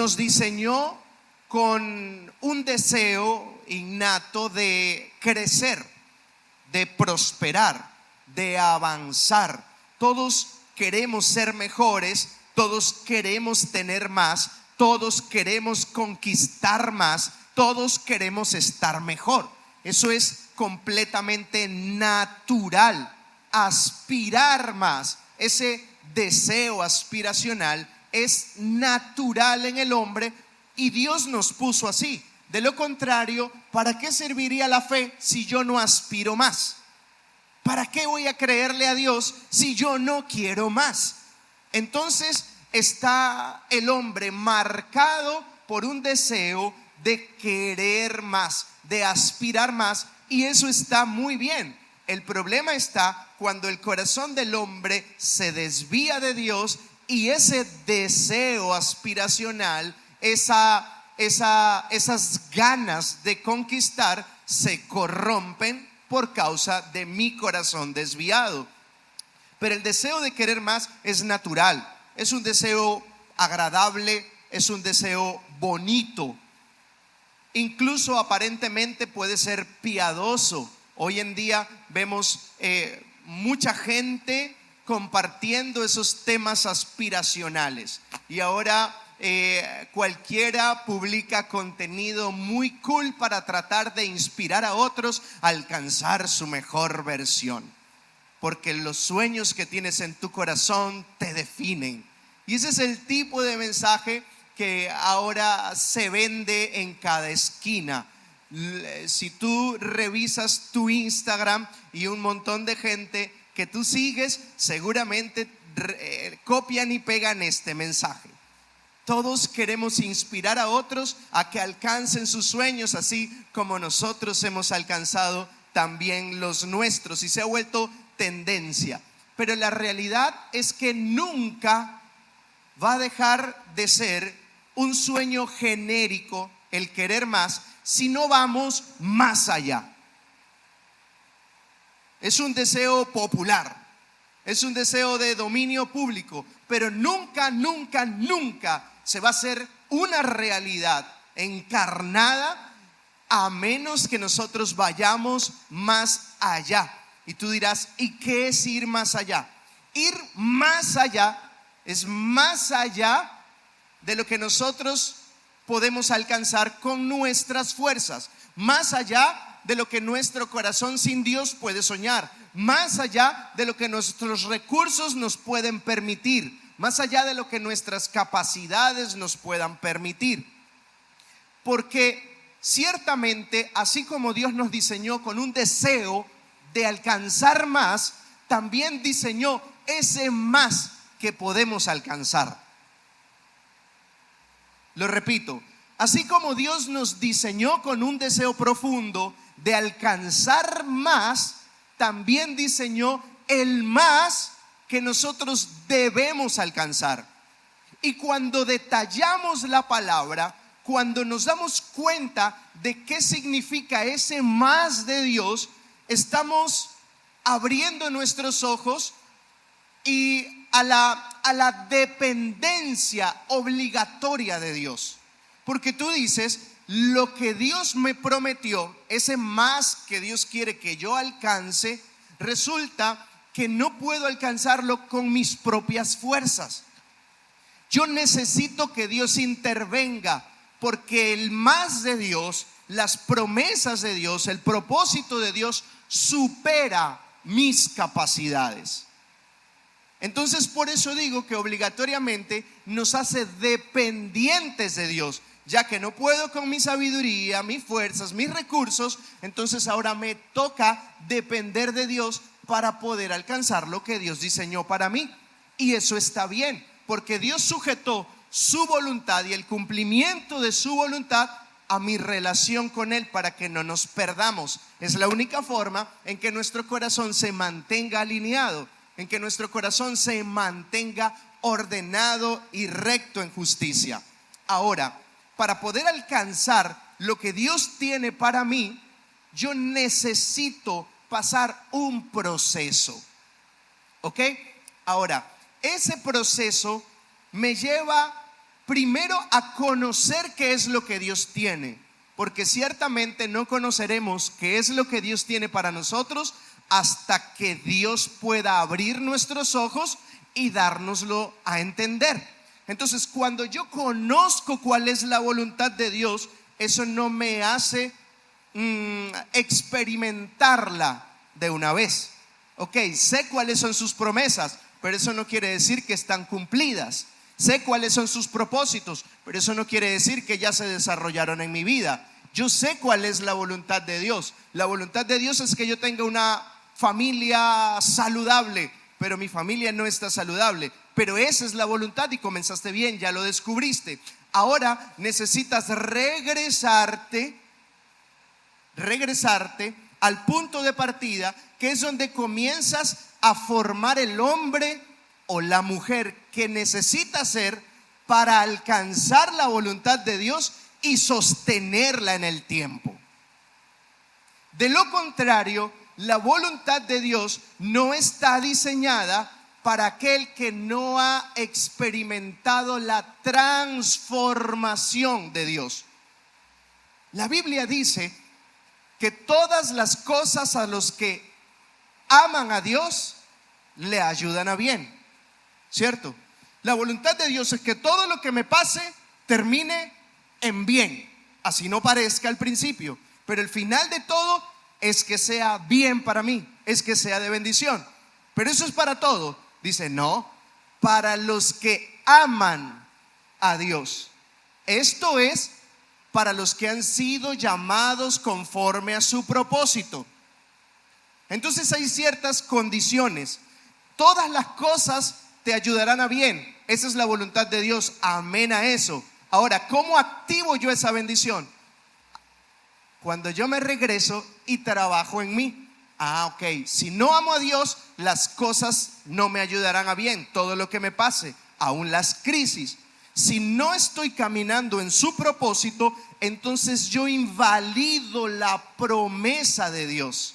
nos diseñó con un deseo innato de crecer, de prosperar, de avanzar. Todos queremos ser mejores, todos queremos tener más, todos queremos conquistar más, todos queremos estar mejor. Eso es completamente natural. Aspirar más, ese deseo aspiracional es natural en el hombre y Dios nos puso así. De lo contrario, ¿para qué serviría la fe si yo no aspiro más? ¿Para qué voy a creerle a Dios si yo no quiero más? Entonces está el hombre marcado por un deseo de querer más, de aspirar más, y eso está muy bien. El problema está cuando el corazón del hombre se desvía de Dios y ese deseo aspiracional, esas ganas de conquistar se corrompen por causa de mi corazón desviado. Pero el deseo de querer más es natural, es un deseo agradable, es un deseo bonito, incluso aparentemente puede ser piadoso. Hoy en día vemos mucha gente compartiendo esos temas aspiracionales y ahora cualquiera publica contenido muy cool para tratar de inspirar a otros a alcanzar su mejor versión, porque los sueños que tienes en tu corazón te definen. Y ese es el tipo de mensaje que ahora se vende en cada esquina. Si tú revisas tu Instagram y un montón de gente que tú sigues, seguramente copian y pegan este mensaje. Todos queremos inspirar a otros a que alcancen sus sueños, así como nosotros hemos alcanzado también los nuestros, y se ha vuelto tendencia. Pero la realidad es que nunca va a dejar de ser un sueño genérico el querer más si no vamos más allá. Es un deseo popular, es un deseo de dominio público, pero nunca se va a hacer una realidad encarnada a menos que nosotros vayamos más allá. Y tú dirás, ¿y qué es ir más allá? Ir más allá es más allá de lo que nosotros podemos alcanzar con nuestras fuerzas, más allá de lo que nuestro corazón sin Dios puede soñar, más allá de lo que nuestros recursos nos pueden permitir, más allá de lo que nuestras capacidades nos puedan permitir. Porque ciertamente, así como Dios nos diseñó con un deseo de alcanzar más, también diseñó ese más que podemos alcanzar. Lo repito, así como Dios nos diseñó con un deseo profundo de alcanzar más, también diseñó el más que nosotros debemos alcanzar. Y cuando detallamos la palabra, cuando nos damos cuenta de qué significa ese más de Dios, estamos abriendo nuestros ojos y a la dependencia obligatoria de Dios. Porque tú dices, lo que Dios me prometió, ese más que Dios quiere que yo alcance, resulta que no puedo alcanzarlo con mis propias fuerzas. Yo necesito que Dios intervenga, porque el más de Dios, las promesas de Dios, el propósito de Dios supera mis capacidades. Entonces, por eso digo que obligatoriamente nos hace dependientes de Dios, ya que no puedo con mi sabiduría, mis fuerzas, mis recursos. Entonces ahora me toca depender de Dios para poder alcanzar lo que Dios diseñó para mí. Y eso está bien, porque Dios sujetó su voluntad y el cumplimiento de su voluntad a mi relación con Él, para que no nos perdamos. Es la única forma en que nuestro corazón se mantenga alineado, en que nuestro corazón se mantenga ordenado y recto en justicia. Ahora, para poder alcanzar lo que Dios tiene para mí, yo necesito pasar un proceso. ¿Ok? Ahora, ese proceso me lleva primero a conocer qué es lo que Dios tiene, porque ciertamente no conoceremos qué es lo que Dios tiene para nosotros hasta que Dios pueda abrir nuestros ojos y dárnoslo a entender. Entonces, cuando yo conozco cuál es la voluntad de Dios, eso no me hace experimentarla de una vez. Ok, sé cuáles son sus promesas, pero eso no quiere decir que están cumplidas. Sé cuáles son sus propósitos, pero eso no quiere decir que ya se desarrollaron en mi vida. Yo sé cuál es la voluntad de Dios. La voluntad de Dios es que yo tenga una familia saludable, pero mi familia no está saludable. Pero esa es la voluntad y comenzaste bien, ya lo descubriste. Ahora necesitas regresarte al punto de partida, que es donde comienzas a formar el hombre o la mujer que necesitas ser para alcanzar la voluntad de Dios y sostenerla en el tiempo. De lo contrario, la voluntad de Dios no está diseñada para aquel que no ha experimentado la transformación de Dios. La Biblia dice que todas las cosas a los que aman a Dios le ayudan a bien, ¿cierto? La voluntad de Dios es que todo lo que me pase termine en bien, así no parezca al principio, pero el final de todo es que sea bien para mí, es que sea de bendición. Pero eso es para todo. Dice, no, para los que aman a Dios. Esto es para los que han sido llamados conforme a su propósito. Entonces hay ciertas condiciones. Todas las cosas te ayudarán a bien. Esa es la voluntad de Dios. Amén a eso. Ahora, ¿cómo activo yo esa bendición? Cuando yo me regreso y trabajo en mí. Ok, si no amo a Dios, las cosas no me ayudarán a bien. Todo lo que me pase, aún las crisis. Si no estoy caminando en su propósito, entonces yo invalido la promesa de Dios.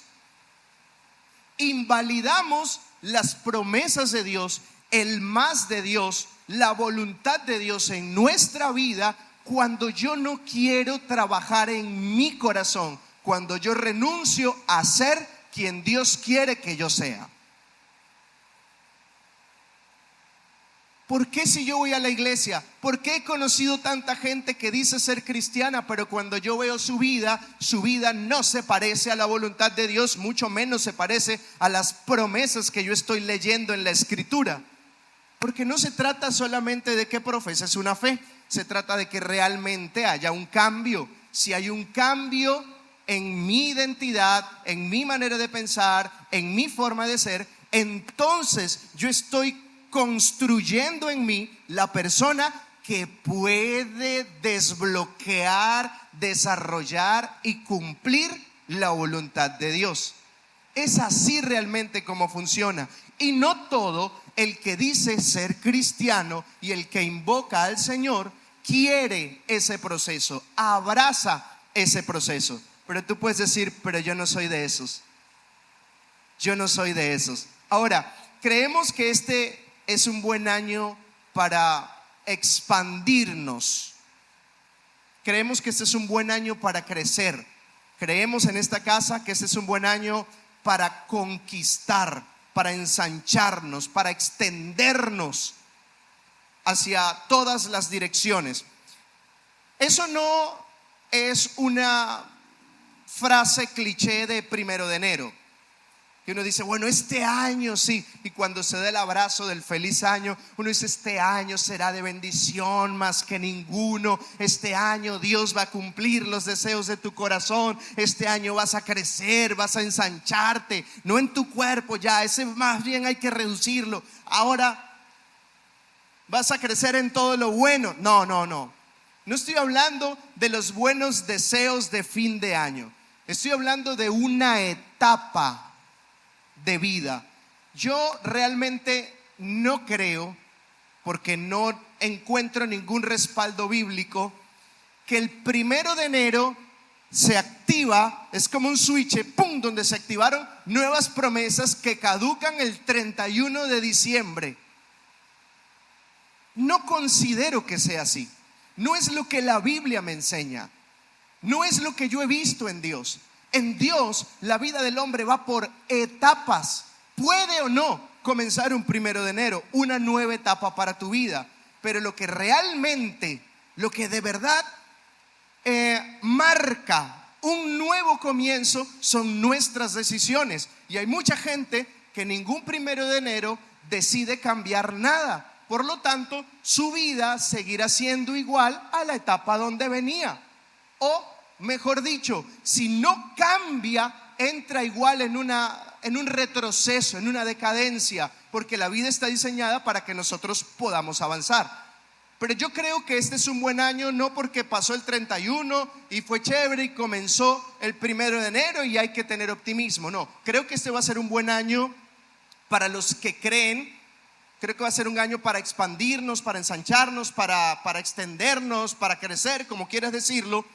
Invalidamos las promesas de Dios, el más de Dios, la voluntad de Dios en nuestra vida cuando yo no quiero trabajar en mi corazón, cuando yo renuncio a ser quien Dios quiere que yo sea. ¿Por qué si yo voy a la iglesia? ¿Por qué he conocido tanta gente que dice ser cristiana, pero cuando yo veo su vida no se parece a la voluntad de Dios, mucho menos se parece a las promesas que yo estoy leyendo en la Escritura? Porque no se trata solamente de que profeses una fe, se trata de que realmente haya un cambio. Si hay un cambio en mi identidad, en mi manera de pensar, en mi forma de ser, entonces yo estoy construyendo en mí la persona que puede desbloquear, desarrollar y cumplir la voluntad de Dios. Es así realmente como funciona. Y no todo el que dice ser cristiano y el que invoca al Señor quiere ese proceso, abraza ese proceso. Pero tú puedes decir, pero yo no soy de esos. Yo no soy de esos. Ahora, creemos que este es un buen año para expandirnos. Creemos que este es un buen año para crecer. Creemos en esta casa que este es un buen año para conquistar, para ensancharnos, para extendernos hacia todas las direcciones. Eso no es una frase cliché de 1 de enero, que uno dice, bueno, este año sí, y cuando se da el abrazo del feliz año, uno dice, este año será de bendición más que ninguno, este año Dios va a cumplir los deseos de tu corazón, este año vas a crecer, vas a ensancharte, no en tu cuerpo ya, ese más bien hay que reducirlo, ahora vas a crecer en todo lo bueno. No estoy hablando de los buenos deseos de fin de año, estoy hablando de una etapa de vida. Yo realmente no creo, porque no encuentro ningún respaldo bíblico, que el 1 de enero se activa, es como un switch, ¡pum!, donde se activaron nuevas promesas que caducan el 31 de diciembre. No considero que sea así. No es lo que la Biblia me enseña. No es lo que yo he visto en Dios. En Dios la vida del hombre va por etapas. Puede o no comenzar un 1 de enero, una nueva etapa para tu vida. Pero lo que realmente, lo que de verdad marca un nuevo comienzo son nuestras decisiones. Y hay mucha gente que ningún 1 de enero decide cambiar nada. Por lo tanto, su vida seguirá siendo igual a la etapa donde venía. O, mejor dicho, si no cambia, entra igual en un retroceso, en una decadencia, porque la vida está diseñada para que nosotros podamos avanzar. Pero yo creo que este es un buen año, no porque pasó el 31 y fue chévere y comenzó el 1 de enero y hay que tener optimismo. No, creo que este va a ser un buen año para los que creen. Creo que va a ser un año para expandirnos, para ensancharnos, para extendernos, para crecer, como quieras decirlo.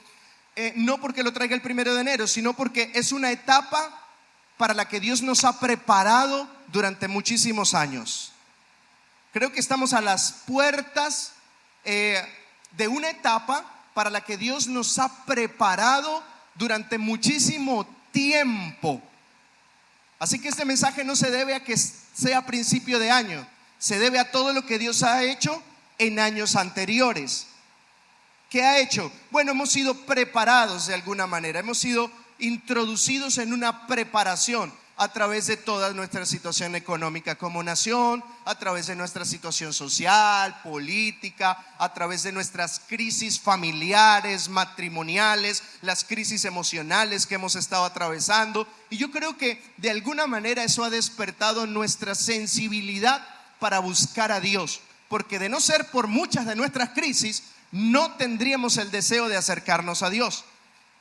No porque lo traiga el 1 de enero, sino porque es una etapa para la que Dios nos ha preparado durante muchísimos años. Creo que estamos a las puertas de una etapa para la que Dios nos ha preparado durante muchísimo tiempo. Así que este mensaje no se debe a que sea principio de año, se debe a todo lo que Dios ha hecho en años anteriores. ¿Qué ha hecho? Bueno, hemos sido preparados de alguna manera, hemos sido introducidos en una preparación a través de toda nuestra situación económica como nación, a través de nuestra situación social, política, a través de nuestras crisis familiares, matrimoniales, las crisis emocionales que hemos estado atravesando. Y yo creo que de alguna manera eso ha despertado nuestra sensibilidad para buscar a Dios, porque de no ser por muchas de nuestras crisis, no tendríamos el deseo de acercarnos a Dios.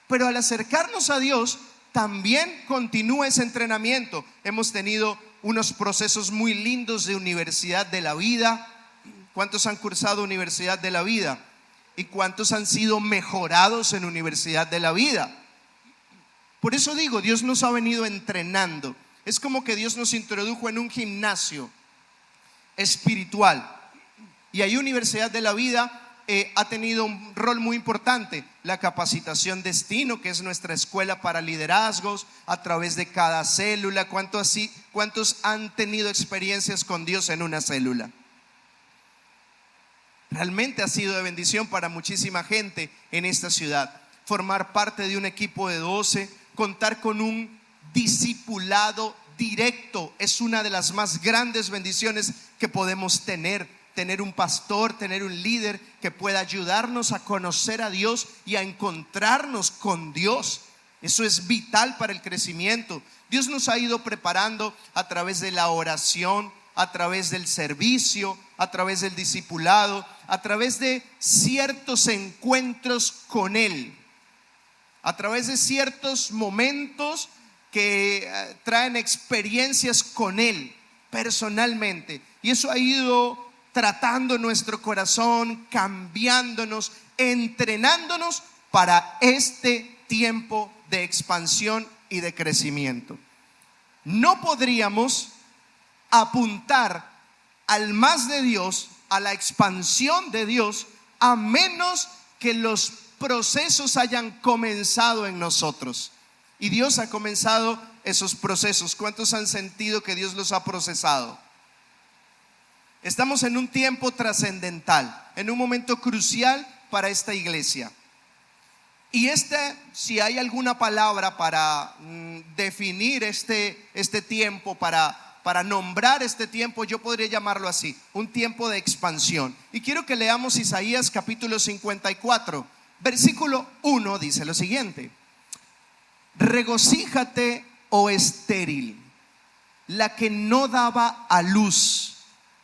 Pero al acercarnos a Dios, también continúa ese entrenamiento. Hemos tenido unos procesos muy lindos de universidad de la vida. ¿Cuántos han cursado universidad de la vida? ¿Y cuántos han sido mejorados en universidad de la vida? Por eso digo, Dios nos ha venido entrenando. Es como que Dios nos introdujo en un gimnasio espiritual. Y ahí Universidad de la Vida ha tenido un rol muy importante. La capacitación Destino, que es nuestra escuela para liderazgos, a través de cada célula. ¿Cuántos han tenido experiencias con Dios en una célula? Realmente ha sido de bendición para muchísima gente en esta ciudad. Formar parte de un equipo de 12, contar con un discipulado directo, es una de las más grandes bendiciones que podemos tener. Tener un pastor, tener un líder que pueda ayudarnos a conocer a Dios y a encontrarnos con Dios. Eso es vital para el crecimiento. Dios nos ha ido preparando a través de la oración, a través del servicio, a través del discipulado, a través de ciertos encuentros con Él, a través de ciertos momentos que traen experiencias con Él personalmente. Y eso ha ido tratando nuestro corazón, cambiándonos, entrenándonos para este tiempo de expansión y de crecimiento. No podríamos apuntar al más de Dios, a la expansión de Dios, a menos que los procesos hayan comenzado en nosotros. Y Dios ha comenzado esos procesos. ¿Cuántos han sentido que Dios los ha procesado? Estamos en un tiempo trascendental, en un momento crucial para esta iglesia. Y si hay alguna palabra para definir este tiempo, para nombrar este tiempo, yo podría llamarlo así: un tiempo de expansión. Y quiero que leamos Isaías capítulo 54, versículo 1, dice lo siguiente: regocíjate, oh estéril, la que no daba a luz.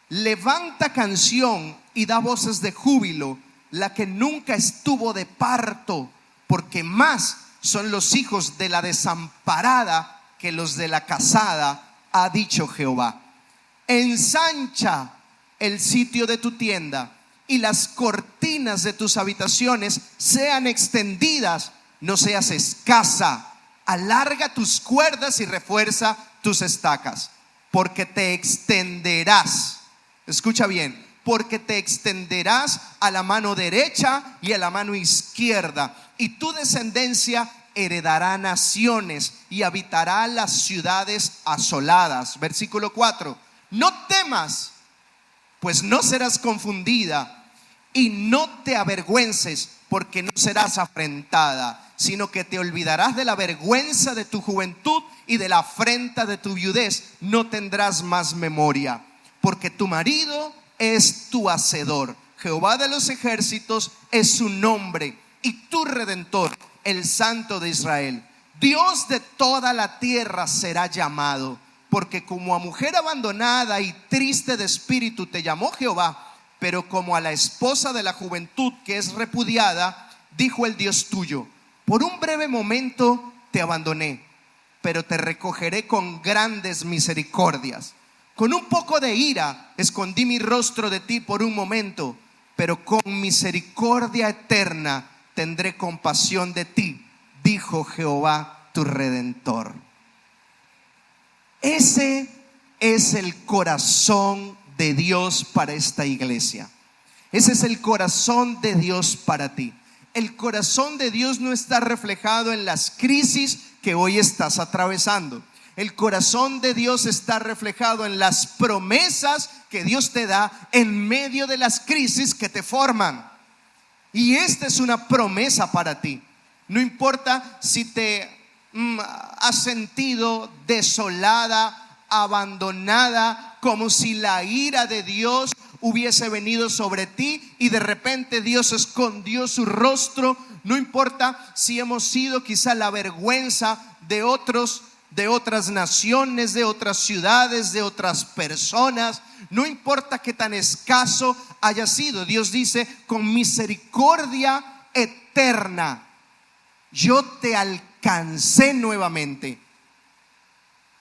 Levanta canción y da voces de júbilo, la que nunca estuvo de parto, porque más son los hijos de la desamparada que los de la casada, ha dicho Jehová. Ensancha el sitio de tu tienda y las cortinas de tus habitaciones sean extendidas, no seas escasa. Alarga tus cuerdas y refuerza tus estacas, porque te extenderás. Escucha bien, porque te extenderás a la mano derecha y a la mano izquierda, y tu descendencia heredará naciones y habitará las ciudades asoladas. Versículo 4: no temas, pues no serás confundida, y no te avergüences, porque no serás afrentada, sino que te olvidarás de la vergüenza de tu juventud, y de la afrenta de tu viudez no tendrás más memoria, porque tu marido es tu hacedor, Jehová de los ejércitos es su nombre, y tu redentor, el Santo de Israel. Dios de toda la tierra será llamado, porque como a mujer abandonada y triste de espíritu te llamó Jehová, pero como a la esposa de la juventud que es repudiada, dijo el Dios tuyo: por un breve momento te abandoné, pero te recogeré con grandes misericordias. Con un poco de ira escondí mi rostro de ti por un momento, pero con misericordia eterna tendré compasión de ti, dijo Jehová tu Redentor. Ese es el corazón de Dios para esta iglesia. Ese es el corazón de Dios para ti. El corazón de Dios no está reflejado en las crisis que hoy estás atravesando. El corazón de Dios está reflejado en las promesas que Dios te da en medio de las crisis que te forman. Y esta es una promesa para ti. No importa si te has sentido desolada, abandonada, como si la ira de Dios hubiese venido sobre ti y de repente Dios escondió su rostro. No importa si hemos sido quizá la vergüenza de otros, de otras naciones, de otras ciudades, de otras personas. No importa qué tan escaso haya sido. Dios dice: con misericordia eterna yo te alcancé nuevamente.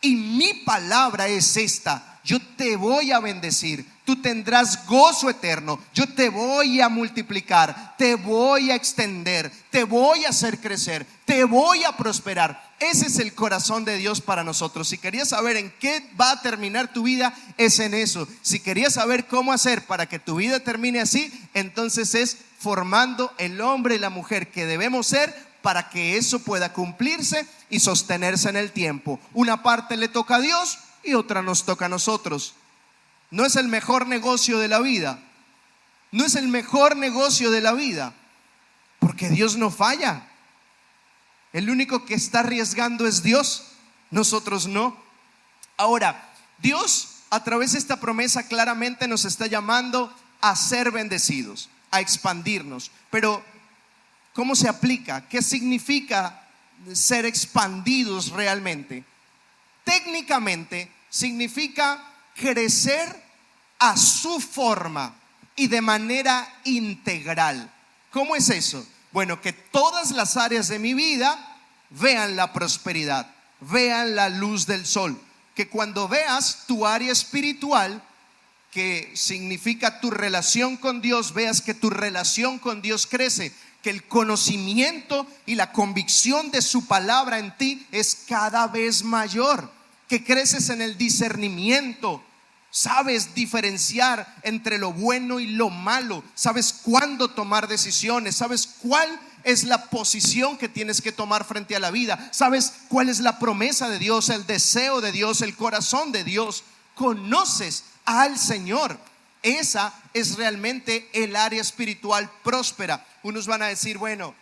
Y mi palabra es esta: yo te voy a bendecir, tú tendrás gozo eterno, yo te voy a multiplicar, te voy a extender, te voy a hacer crecer, te voy a prosperar. Ese es el corazón de Dios para nosotros. Si querías saber en qué va a terminar tu vida, es en eso. Si querías saber cómo hacer para que tu vida termine así, entonces es formando el hombre y la mujer que debemos ser para que eso pueda cumplirse y sostenerse en el tiempo. Una parte le toca a Dios y otra nos toca a nosotros. No es el mejor negocio de la vida. No es el mejor negocio de la vida, porque Dios no falla. El único que está arriesgando es Dios, nosotros no. Ahora, Dios a través de esta promesa claramente nos está llamando a ser bendecidos, a expandirnos. Pero ¿cómo se aplica? ¿Qué significa ser expandidos realmente? Técnicamente significa crecer a su forma y de manera integral. ¿Cómo es eso? Bueno, que todas las áreas de mi vida vean la prosperidad, vean la luz del sol. Que cuando veas tu área espiritual, que significa tu relación con Dios, veas que tu relación con Dios crece, que el conocimiento y la convicción de su palabra en ti es cada vez mayor, que creces en el discernimiento, sabes diferenciar entre lo bueno y lo malo, sabes cuándo tomar decisiones, sabes cuál es la posición que tienes que tomar frente a la vida, sabes cuál es la promesa de Dios, el deseo de Dios, el corazón de Dios. Conoces al Señor. Esa es realmente el área espiritual próspera. Unos van a decir: bueno,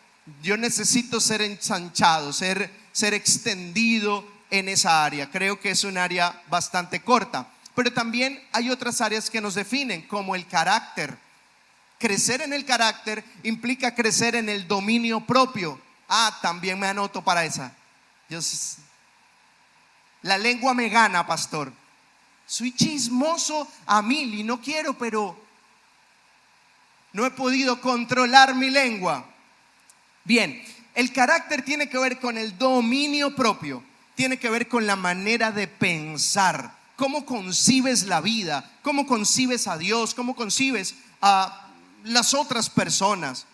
yo necesito ser ensanchado, ser extendido en esa área. Creo que es un área bastante corta. Pero también hay otras áreas que nos definen, como el carácter. Crecer en el carácter implica crecer en el dominio propio. También me anoto para esa. La lengua me gana, pastor. Soy chismoso a mil y no quiero, pero no he podido controlar mi lengua. Bien, el carácter tiene que ver con el dominio propio, tiene que ver con la manera de pensar, cómo concibes la vida, cómo concibes a Dios, cómo concibes a las otras personas,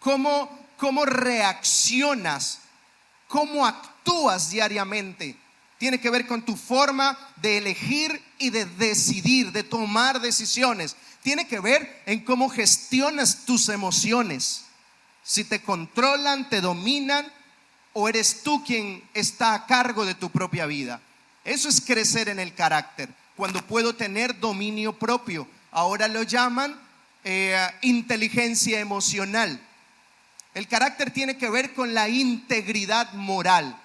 cómo reaccionas, cómo actúas diariamente. tiene que ver con tu forma de elegir y de decidir, de tomar decisiones. Tiene que ver en cómo gestionas tus emociones. Si te controlan, te dominan, o eres tú quien está a cargo de tu propia vida. Eso es crecer en el carácter, cuando puedo tener dominio propio. Ahora lo llaman inteligencia emocional. El carácter tiene que ver con la integridad moral.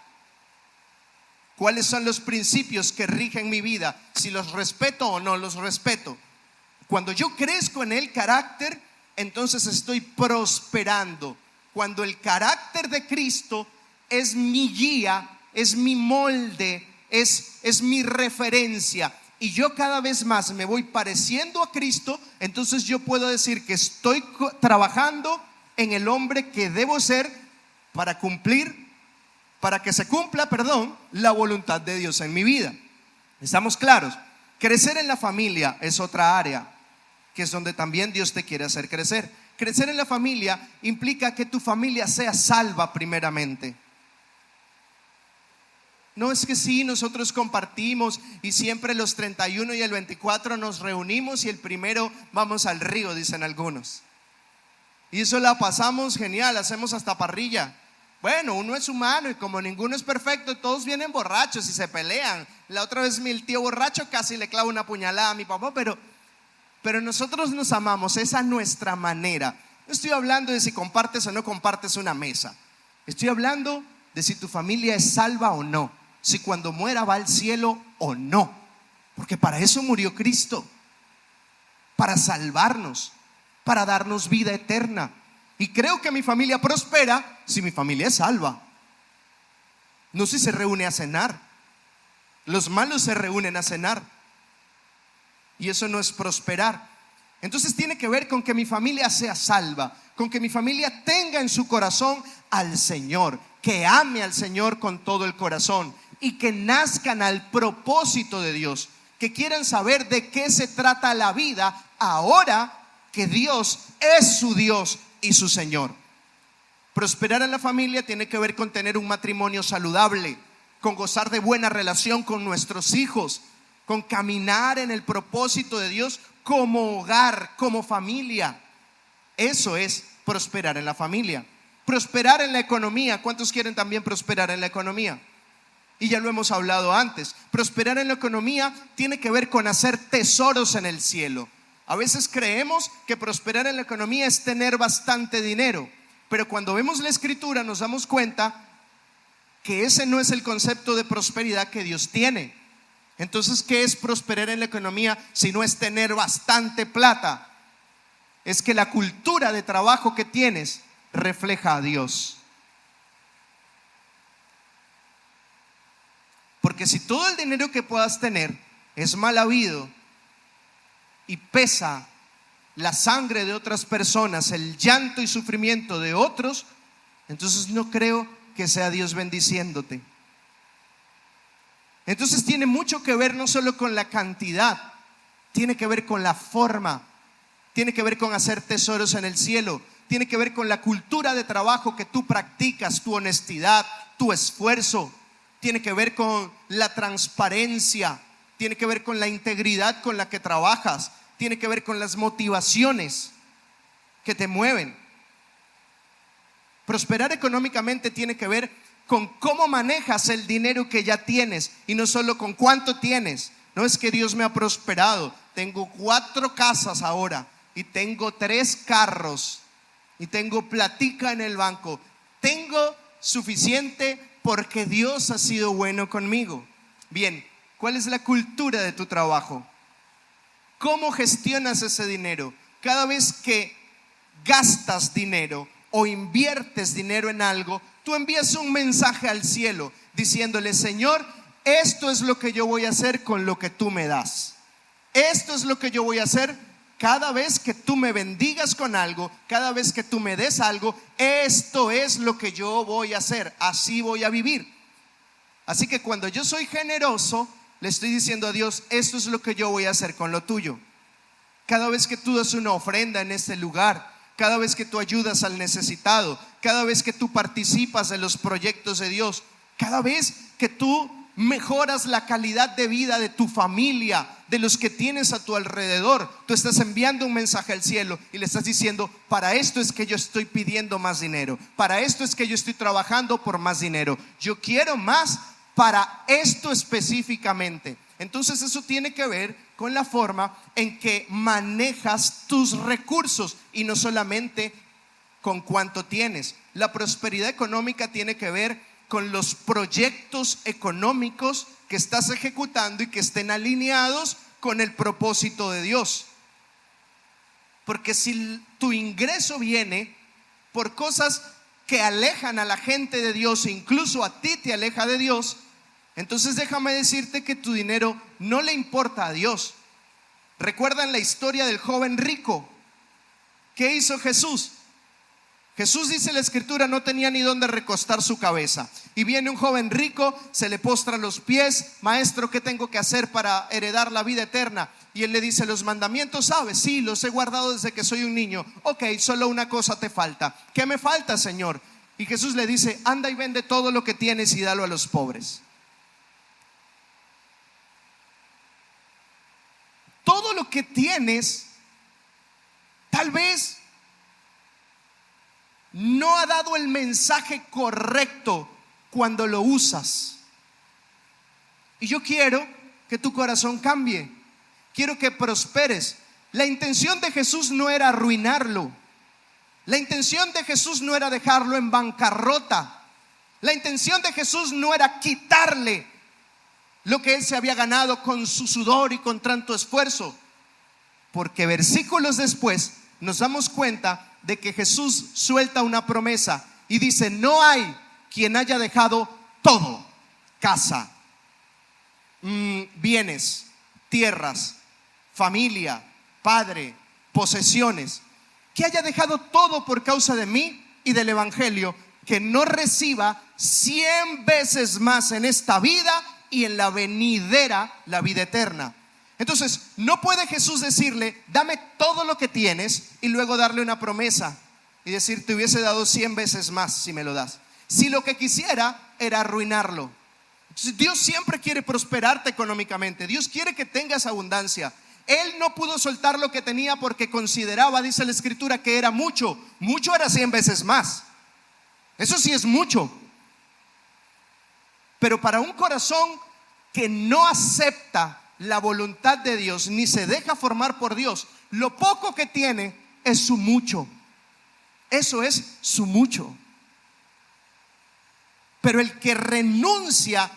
¿Cuáles son los principios que rigen mi vida? Si los respeto o no los respeto. Cuando yo crezco en el carácter, entonces estoy prosperando. Cuando el carácter de Cristo es mi guía, es mi molde, es mi referencia, y yo cada vez más me voy pareciendo a Cristo, entonces yo puedo decir que estoy trabajando en el hombre que debo ser para que se cumpla, la voluntad de Dios en mi vida. ¿Estamos claros? Crecer en la familia es otra área, que es donde también Dios te quiere hacer crecer. Crecer en la familia implica que tu familia sea salva primeramente. No es que sí, nosotros compartimos y siempre los 31 y el 24 nos reunimos y el primero vamos al río, dicen algunos. Y eso la pasamos genial, hacemos hasta parrilla. Bueno, uno es humano y como ninguno es perfecto, todos vienen borrachos y se pelean. La otra vez el tío borracho casi le clava una puñalada a mi papá, pero nosotros nos amamos, esa es nuestra manera. No estoy hablando de si compartes o no compartes una mesa. Estoy hablando de si tu familia es salva o no, si cuando muera va al cielo o no, porque para eso murió Cristo, para salvarnos, para darnos vida eterna. Y creo que mi familia prospera si mi familia es salva, no si se reúne a cenar. Los malos se reúnen a cenar y eso no es prosperar. Entonces tiene que ver con que mi familia sea salva, con que mi familia tenga en su corazón al Señor, que ame al Señor con todo el corazón y que nazcan al propósito de Dios, que quieran saber de qué se trata la vida ahora que Dios es su Dios y su Señor. Prosperar en la familia tiene que ver con tener un matrimonio saludable, con gozar de buena relación con nuestros hijos, con caminar en el propósito de Dios como hogar, como familia. Eso es prosperar en la familia. Prosperar en la economía. ¿Cuántos quieren también prosperar en la economía? Y ya lo hemos hablado antes. Prosperar en la economía tiene que ver con hacer tesoros en el cielo. A veces creemos que prosperar en la economía es tener bastante dinero, pero cuando vemos la escritura nos damos cuenta que ese no es el concepto de prosperidad que Dios tiene. Entonces, ¿qué es prosperar en la economía si no es tener bastante plata? Es que la cultura de trabajo que tienes refleja a Dios. Porque si todo el dinero que puedas tener es mal habido y pesa la sangre de otras personas, el llanto y sufrimiento de otros, entonces no creo que sea Dios bendiciéndote. Entonces tiene mucho que ver no solo con la cantidad, tiene que ver con la forma, tiene que ver con hacer tesoros en el cielo, tiene que ver con la cultura de trabajo que tú practicas, tu honestidad, tu esfuerzo, tiene que ver con la transparencia, tiene que ver con la integridad con la que trabajas, tiene que ver con las motivaciones que te mueven. Prosperar económicamente tiene que ver con cómo manejas el dinero que ya tienes y no solo con cuánto tienes. No es que Dios me ha prosperado, tengo 4 casas ahora y tengo 3 carros y tengo platica en el banco. Tengo suficiente porque Dios ha sido bueno conmigo. Bien, ¿cuál es la cultura de tu trabajo? ¿Cómo gestionas ese dinero? Cada vez que gastas dinero o inviertes dinero en algo, tú envías un mensaje al cielo diciéndole: Señor, esto es lo que yo voy a hacer con lo que tú me das. Esto es lo que yo voy a hacer cada vez que tú me bendigas con algo, cada vez que tú me des algo. Esto es lo que yo voy a hacer, así voy a vivir. Así que cuando yo soy generoso, le estoy diciendo a Dios: esto es lo que yo voy a hacer con lo tuyo. Cada vez que tú das una ofrenda en este lugar, cada vez que tú ayudas al necesitado, cada vez que tú participas de los proyectos de Dios, cada vez que tú mejoras la calidad de vida de tu familia, de los que tienes a tu alrededor. Tú estás enviando un mensaje al cielo y le estás diciendo: para esto es que yo estoy pidiendo más dinero, para esto es que yo estoy trabajando por más dinero, yo quiero más para esto específicamente. Entonces eso tiene que ver con la forma en que manejas tus recursos y no solamente con cuánto tienes. La prosperidad económica tiene que ver con los proyectos económicos que estás ejecutando y que estén alineados con el propósito de Dios. Porque si tu ingreso viene por cosas que alejan a la gente de Dios, e incluso a ti te aleja de Dios, entonces déjame decirte que tu dinero no le importa a Dios. ¿Recuerdan la historia del joven rico? ¿Qué hizo Jesús? Jesús, dice la escritura, no tenía ni dónde recostar su cabeza. Y viene un joven rico, se le postra a los pies: maestro, ¿qué tengo que hacer para heredar la vida eterna? Y él le dice: los mandamientos, ¿sabes? Sí, los he guardado desde que soy un niño. Ok, solo una cosa te falta. ¿Qué me falta, Señor? Y Jesús le dice: anda y vende todo lo que tienes y dalo a los pobres. Todo lo que tienes tal vez no ha dado el mensaje correcto cuando lo usas. Y yo quiero que tu corazón cambie. Quiero que prosperes. La intención de Jesús no era arruinarlo. La intención de Jesús no era dejarlo en bancarrota. La intención de Jesús no era quitarle lo que él se había ganado con su sudor y con tanto esfuerzo. Porque versículos después nos damos cuenta de que Jesús suelta una promesa y dice: no hay quien haya dejado todo: casa, bienes, tierras, familia, padre, posesiones, que haya dejado todo por causa de mí y del evangelio, que no reciba 100 veces más en esta vida y en la venidera, la vida eterna. Entonces no puede Jesús decirle: dame todo lo que tienes, y luego darle una promesa y decir: te hubiese dado 100 veces más si me lo das. Si lo que quisiera era arruinarlo. Entonces, Dios siempre quiere prosperarte económicamente. Dios quiere que tengas abundancia. Él no pudo soltar lo que tenía porque consideraba, dice la escritura, que era mucho. Mucho era 100 veces más. Eso sí es mucho. Pero para un corazón que no acepta la voluntad de Dios ni se deja formar por Dios, lo poco que tiene es su mucho. Eso es su mucho. Pero el que renuncia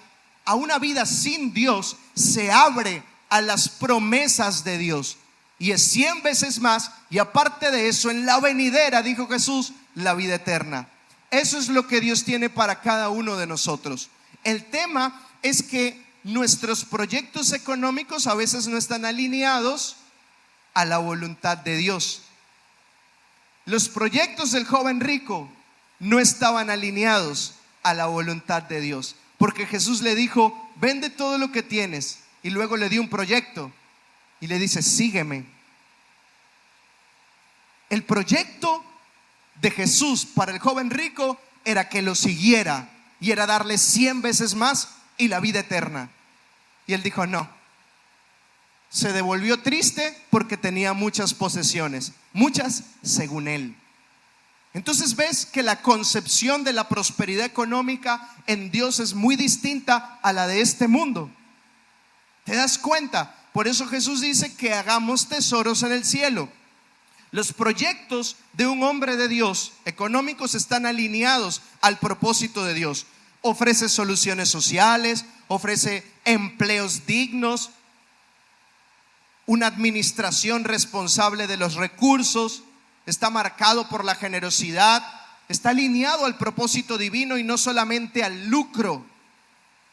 a una vida sin Dios se abre a las promesas de Dios, y es 100 veces más, y aparte de eso, en la venidera, dijo Jesús, la vida eterna. Eso es lo que Dios tiene para cada uno de nosotros. El tema es que nuestros proyectos económicos a veces no están alineados a la voluntad de Dios. Los proyectos del joven rico no estaban alineados a la voluntad de Dios, porque Jesús le dijo: vende todo lo que tienes, y luego le dio un proyecto y le dice: sígueme. El proyecto de Jesús para el joven rico era que lo siguiera, y era darle 100 veces más y la vida eterna. Y él dijo: no. Se devolvió triste porque tenía muchas posesiones, muchas según él. Entonces ves que la concepción de la prosperidad económica en Dios es muy distinta a la de este mundo. ¿Te das cuenta? Por eso Jesús dice que hagamos tesoros en el cielo. Los proyectos de un hombre de Dios económicos están alineados al propósito de Dios. Ofrece soluciones sociales, ofrece empleos dignos, una administración responsable de los recursos, está marcado por la generosidad, está alineado al propósito divino y no solamente al lucro.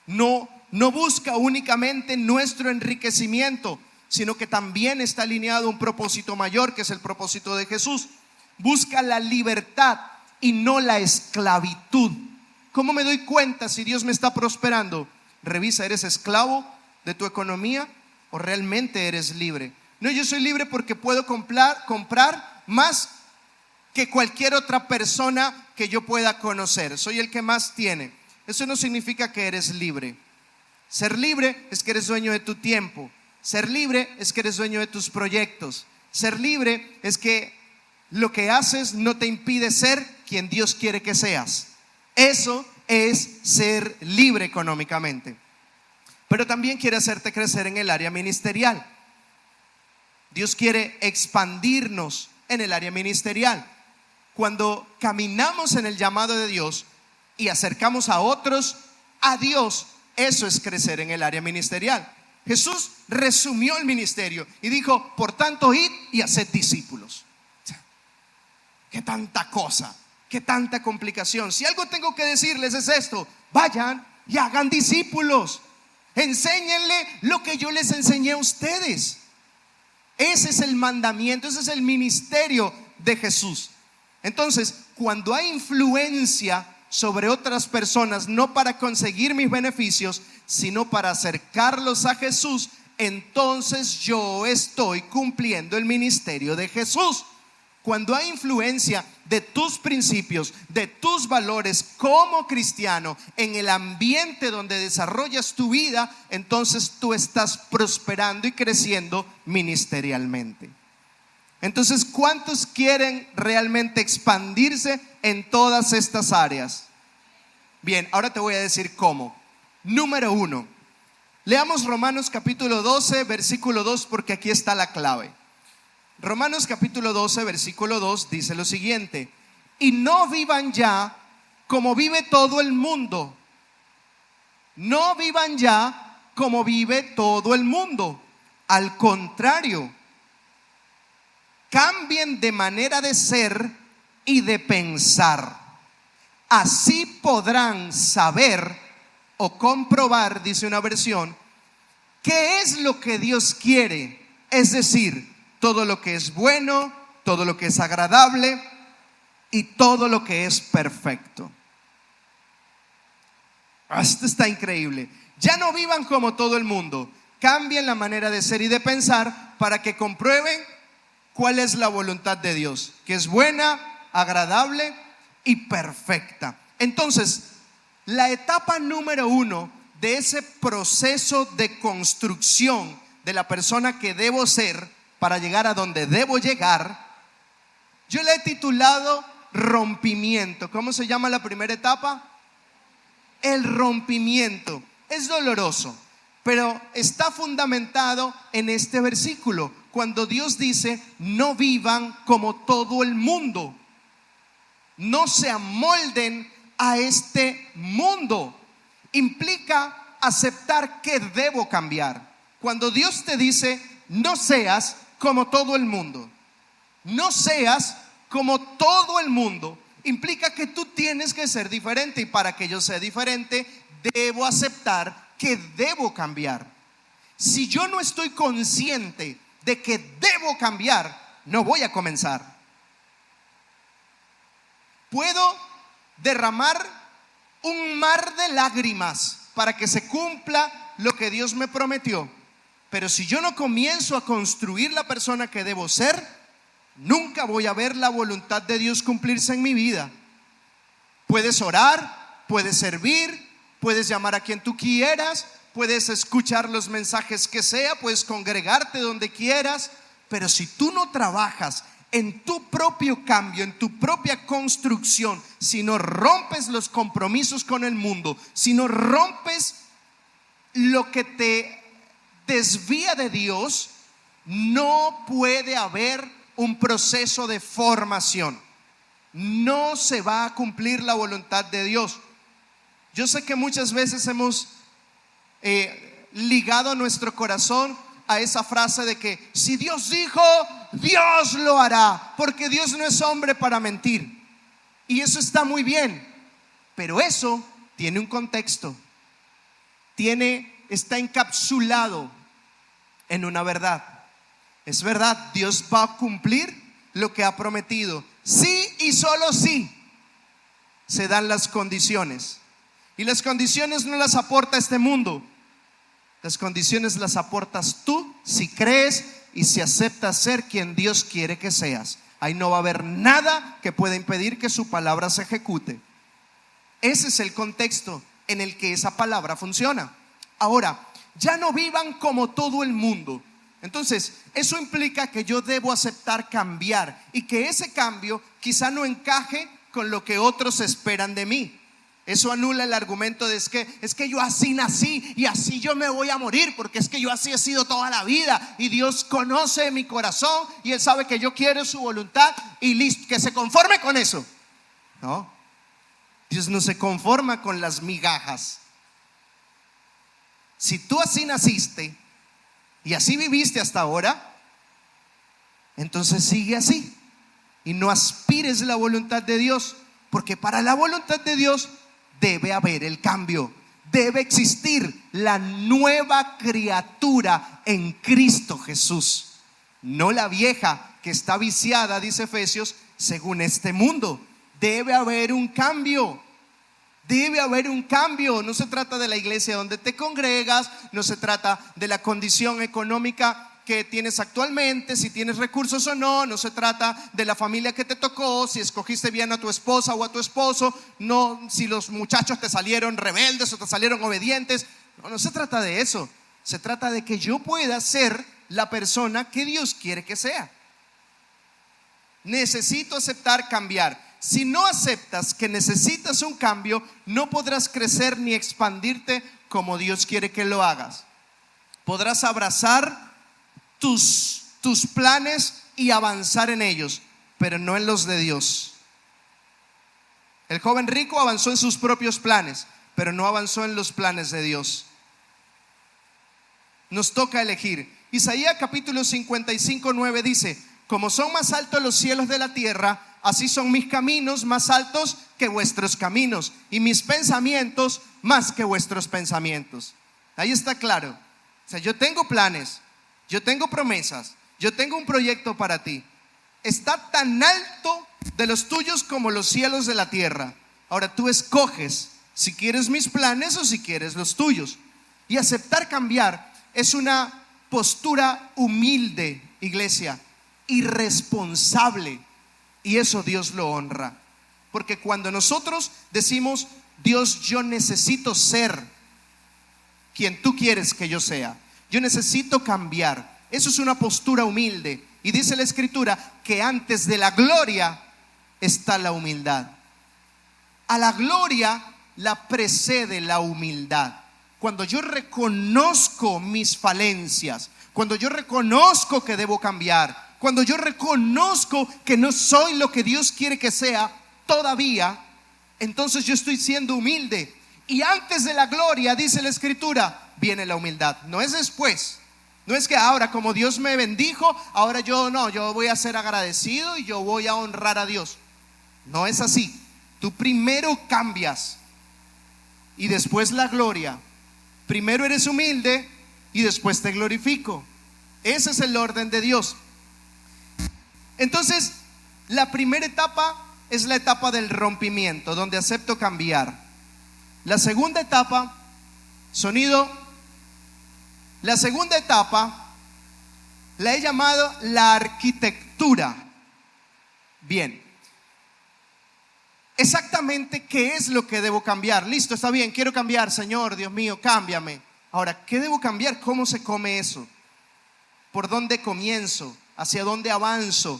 No busca únicamente nuestro enriquecimiento, sino que también está alineado a un propósito mayor, que es el propósito de Jesús. Busca la libertad y no la esclavitud. ¿Cómo me doy cuenta si Dios me está prosperando? Revisa: ¿eres esclavo de tu economía o realmente eres libre? No, yo soy libre porque puedo comprar más que cualquier otra persona que yo pueda conocer. Soy el que más tiene. Eso no significa que eres libre. Ser libre es que eres dueño de tu tiempo. Ser libre es que eres dueño de tus proyectos. Ser libre es que lo que haces no te impide ser quien Dios quiere que seas. Eso es ser libre económicamente. Pero también quiere hacerte crecer en el área ministerial. Dios quiere expandirnos en el área ministerial. Cuando caminamos en el llamado de Dios y acercamos a otros a Dios, eso es crecer en el área ministerial. Jesús resumió el ministerio y dijo: por tanto, id y haced discípulos. Qué tanta cosa, qué tanta complicación. Si algo tengo que decirles es esto: vayan y hagan discípulos. Enséñenle lo que yo les enseñé a ustedes. Ese es el mandamiento, ese es el ministerio de Jesús. Entonces, cuando hay influencia sobre otras personas, no para conseguir mis beneficios, sino para acercarlos a Jesús, entonces yo estoy cumpliendo el ministerio de Jesús. Cuando hay influencia de tus principios, de tus valores como cristiano en el ambiente donde desarrollas tu vida, entonces tú estás prosperando y creciendo ministerialmente. Entonces, ¿cuántos quieren realmente expandirse en todas estas áreas? Bien, ahora te voy a decir cómo. Número 1, leamos Romanos capítulo 12, versículo 2, porque aquí está la clave. Romanos capítulo 12, versículo 2 dice lo siguiente: y no vivan ya como vive todo el mundo. No vivan ya como vive todo el mundo. Al contrario, cambien de manera de ser y de pensar. Así podrán saber o comprobar, dice una versión, qué es lo que Dios quiere, es decir, todo lo que es bueno, todo lo que es agradable y todo lo que es perfecto. Esto está increíble. Ya no vivan como todo el mundo. Cambien la manera de ser y de pensar para que comprueben cuál es la voluntad de Dios, que es buena, agradable y perfecta. Entonces, la etapa número 1 de ese proceso de construcción de la persona que debo ser para llegar a donde debo llegar, yo le he titulado rompimiento. ¿Cómo se llama la primera etapa? El rompimiento. Es doloroso, pero está fundamentado en este versículo, cuando Dios dice: no vivan como todo el mundo, no se amolden a este mundo. Implica aceptar que debo cambiar. Cuando Dios te dice: no seas como todo el mundo, no seas como todo el mundo, implica que tú tienes que ser diferente, y para que yo sea diferente debo aceptar que debo cambiar. Si yo no estoy consciente de que debo cambiar, no voy a comenzar. Puedo derramar un mar de lágrimas para que se cumpla lo que Dios me prometió, pero si yo no comienzo a construir la persona que debo ser, nunca voy a ver la voluntad de Dios cumplirse en mi vida. Puedes orar, puedes servir, puedes llamar a quien tú quieras, puedes escuchar los mensajes que sea, puedes congregarte donde quieras, pero si tú no trabajas en tu propio cambio, en tu propia construcción, si no rompes los compromisos con el mundo, si no rompes lo que te desvía de Dios, no puede haber un proceso de formación. No se va a cumplir la voluntad de Dios. Yo sé que muchas veces hemos ligado nuestro corazón a esa frase de que si Dios dijo, Dios lo hará, porque Dios no es hombre para mentir. Y eso está muy bien, pero eso tiene un contexto, está encapsulado en una verdad. Es verdad, Dios va a cumplir lo que ha prometido, sí y solo sí se dan las condiciones. Y las condiciones no las aporta este mundo, las condiciones las aportas tú si crees y si aceptas ser quien Dios quiere que seas. Ahí no va a haber nada que pueda impedir que su palabra se ejecute. Ese es el contexto en el que esa palabra funciona. Ahora, ya no vivan como todo el mundo. Entonces, eso implica que yo debo aceptar cambiar y que ese cambio quizá no encaje con lo que otros esperan de mí. Eso anula el argumento de es que yo así nací y así yo me voy a morir, porque es que yo así he sido toda la vida y Dios conoce mi corazón y Él sabe que yo quiero su voluntad y listo, que se conforme con eso. No, Dios no se conforma con las migajas. Si tú así naciste y así viviste hasta ahora, entonces sigue así y no aspires la voluntad de Dios, porque para la voluntad de Dios debe haber el cambio, debe existir la nueva criatura en Cristo Jesús, no la vieja que está viciada, dice Efesios, según este mundo. Debe haber un cambio. Debe haber un cambio. No se trata de la iglesia donde te congregas, no se trata de la condición económica que tienes actualmente, si tienes recursos o no, no se trata de la familia que te tocó, si escogiste bien a tu esposa o a tu esposo, no si los muchachos te salieron rebeldes o te salieron obedientes. No se trata de eso. Se trata de que yo pueda ser la persona que Dios quiere que sea. Necesito aceptar cambiar. Si no aceptas que necesitas un cambio, no podrás crecer ni expandirte como Dios quiere que lo hagas. Podrás abrazar tus planes y avanzar en ellos, pero no en los de Dios. El joven rico avanzó en sus propios planes, pero no avanzó en los planes de Dios. Nos toca elegir. Isaías capítulo 55:9 dice: como son más altos los cielos de la tierra, así son mis caminos más altos que vuestros caminos, y mis pensamientos más que vuestros pensamientos. Ahí está claro. O sea, yo tengo planes, yo tengo promesas, yo tengo un proyecto para ti. Está tan alto de los tuyos como los cielos de la tierra. Ahora tú escoges si quieres mis planes o si quieres los tuyos. Y aceptar cambiar es una postura humilde, iglesia, irresponsable, y eso Dios lo honra. Porque cuando nosotros decimos: Dios, yo necesito ser quien tú quieres que yo sea, yo necesito cambiar, eso es una postura humilde. Y dice la Escritura que antes de la gloria está la humildad. A la gloria la precede la humildad. Cuando yo reconozco mis falencias, cuando yo reconozco que debo cambiar, cuando yo reconozco que no soy lo que Dios quiere que sea todavía, entonces yo estoy siendo humilde. Y antes de la gloria, dice la Escritura, viene la humildad. No es después. No es que ahora, como Dios me bendijo, ahora yo voy a ser agradecido y yo voy a honrar a Dios. No es así. Tú primero cambias y después la gloria. Primero eres humilde y después te glorifico. Ese es el orden de Dios. Entonces, la primera etapa es la etapa del rompimiento, donde acepto cambiar. La segunda etapa, la segunda etapa la he llamado la arquitectura. Bien, exactamente qué es lo que debo cambiar. Listo, está bien, quiero cambiar, Señor, Dios mío, cámbiame. Ahora, ¿qué debo cambiar? ¿Cómo se come eso? ¿Por dónde comienzo? ¿Hacia dónde avanzo?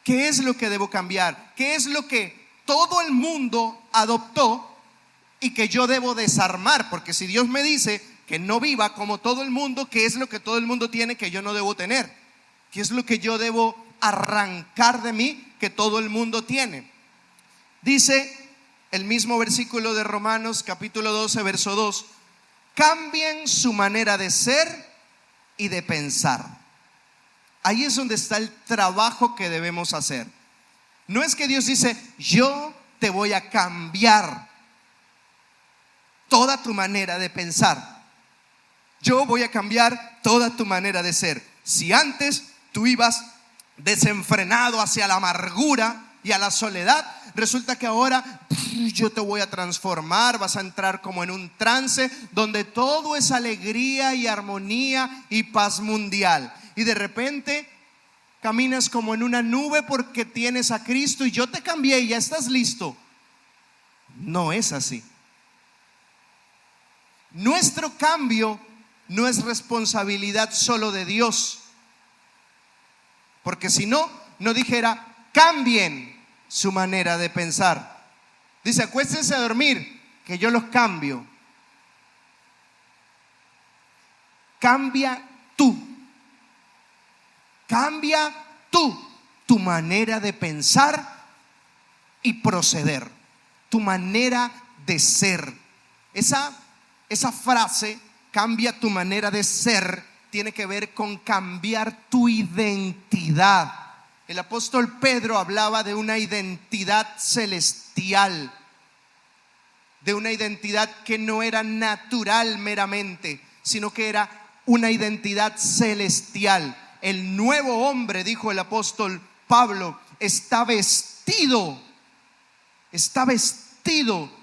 ¿Qué es lo que debo cambiar? ¿Qué es lo que todo el mundo adoptó y que yo debo desarmar? Porque si Dios me dice que no viva como todo el mundo, ¿qué es lo que todo el mundo tiene que yo no debo tener? ¿Qué es lo que yo debo arrancar de mí que todo el mundo tiene? Dice el mismo versículo de Romanos capítulo 12 verso 2: cambien su manera de ser y de pensar. Ahí es donde está el trabajo que debemos hacer. No es que Dios dice: yo te voy a cambiar toda tu manera de pensar, yo voy a cambiar toda tu manera de ser. Si antes tú ibas desenfrenado hacia la amargura y a la soledad, resulta que ahora yo te voy a transformar. Vas a entrar como en un trance donde todo es alegría y armonía y paz mundial. Y de repente caminas como en una nube porque tienes a Cristo y yo te cambié y ya estás listo. No es así. nuestro cambio no es responsabilidad solo de Dios, porque si no, no dijera cambien su manera de pensar. Dice, acuéstense a dormir, que yo los cambio. Cambia tú tu manera de pensar y proceder, tu manera de ser. Esa frase, cambia tu manera de ser, tiene que ver con cambiar tu identidad. El apóstol Pedro hablaba de una identidad celestial, de una identidad que no era natural meramente, sino que era una identidad celestial. El nuevo hombre, dijo el apóstol Pablo, está vestido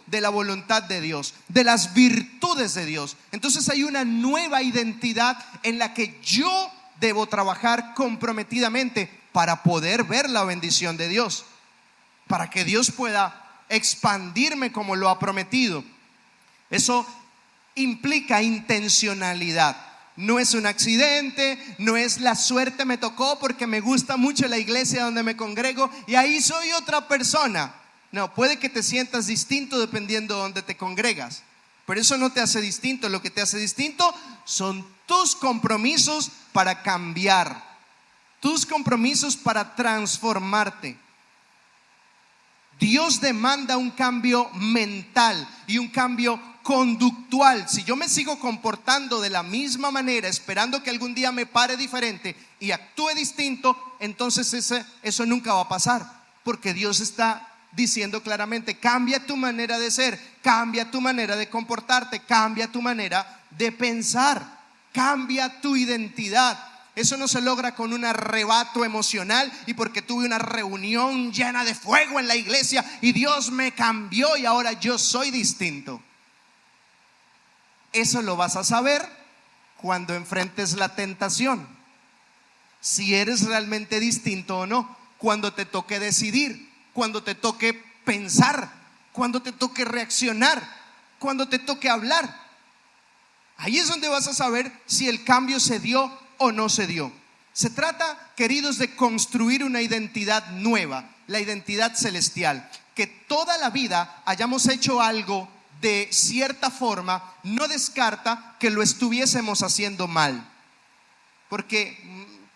de la voluntad de Dios, de las virtudes de Dios. Entonces hay una nueva identidad en la que yo debo trabajar comprometidamente para poder ver la bendición de Dios, para que Dios pueda expandirme como lo ha prometido. Eso implica intencionalidad. No es un accidente, no es la suerte me tocó porque me gusta mucho la iglesia donde me congrego y ahí soy otra persona. No, puede que te sientas distinto dependiendo de donde te congregas, pero eso no te hace distinto. Lo que te hace distinto son tus compromisos para cambiar, tus compromisos para transformarte. Dios demanda un cambio mental y un cambio conductual. Si yo me sigo comportando de la misma manera, esperando que algún día me pare diferente y actúe distinto, entonces eso nunca va a pasar, porque Dios está diciendo claramente, cambia tu manera de ser, cambia tu manera de comportarte, cambia tu manera de pensar, cambia tu identidad. Eso no se logra con un arrebato emocional y porque tuve una reunión llena de fuego en la iglesia y Dios me cambió y ahora yo soy distinto. Eso lo vas a saber cuando enfrentes la tentación, si eres realmente distinto o no, cuando te toque decidir, cuando te toque pensar, cuando te toque reaccionar, cuando te toque hablar. Ahí es donde vas a saber si el cambio se dio o no se dio. Se trata, queridos, de construir una identidad nueva, la identidad celestial. Que toda la vida hayamos hecho algo de cierta forma no descarta que lo estuviésemos haciendo mal, porque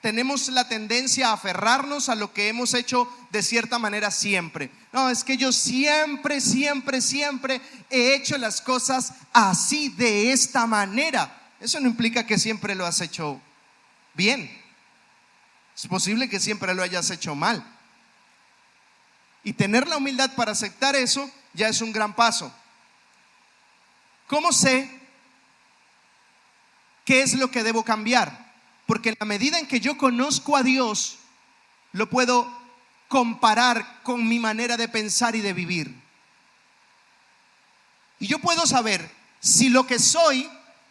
tenemos la tendencia a aferrarnos a lo que hemos hecho de cierta manera siempre. No, es que yo siempre he hecho las cosas así, de esta manera. Eso no implica que siempre lo has hecho bien. Es posible que siempre lo hayas hecho mal. Y tener la humildad para aceptar eso ya es un gran paso. ¿Cómo sé qué es lo que debo cambiar? Porque en la medida en que yo conozco a Dios, lo puedo comparar con mi manera de pensar y de vivir. Y yo puedo saber si lo que soy,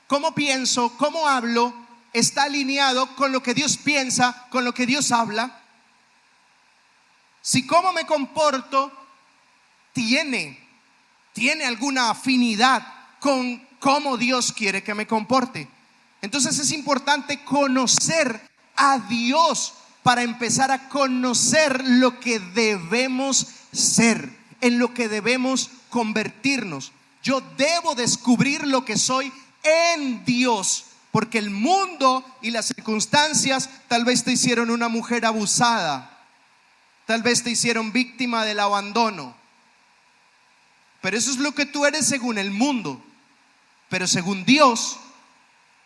cómo pienso, cómo hablo, está alineado con lo que Dios piensa, con lo que Dios habla. Si cómo me comporto tiene alguna afinidad con cómo Dios quiere que me comporte. Entonces es importante conocer a Dios para empezar a conocer lo que debemos ser, en lo que debemos convertirnos. Yo debo descubrir lo que soy en Dios, porque el mundo y las circunstancias tal vez te hicieron una mujer abusada, tal vez te hicieron víctima del abandono, pero eso es lo que tú eres según el mundo. Pero según Dios,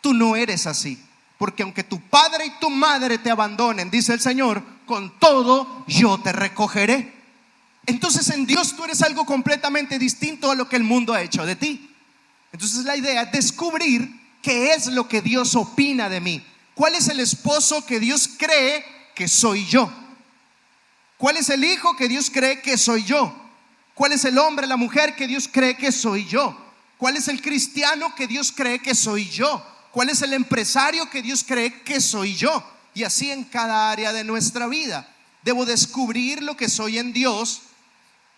tú no eres así, porque aunque tu padre y tu madre te abandonen, dice el Señor, con todo yo te recogeré. Entonces en Dios tú eres algo completamente distinto a lo que el mundo ha hecho de ti. Entonces la idea es descubrir qué es lo que Dios opina de mí. ¿Cuál es el esposo que Dios cree que soy yo? ¿Cuál es el hijo que Dios cree que soy yo? ¿Cuál es el hombre, la mujer que Dios cree que soy yo? ¿Cuál es el cristiano que Dios cree que soy yo? ¿Cuál es el empresario que Dios cree que soy yo? Y así en cada área de nuestra vida. Debo descubrir lo que soy en Dios,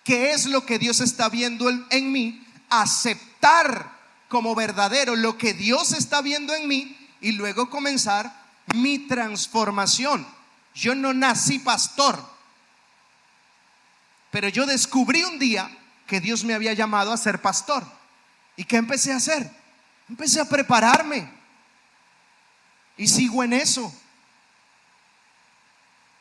qué es lo que Dios está viendo en mí, aceptar como verdadero lo que Dios está viendo en mí y luego comenzar mi transformación. Yo no nací pastor, pero yo descubrí un día que Dios me había llamado a ser pastor. ¿Y qué empecé a hacer? Empecé a prepararme y sigo en eso.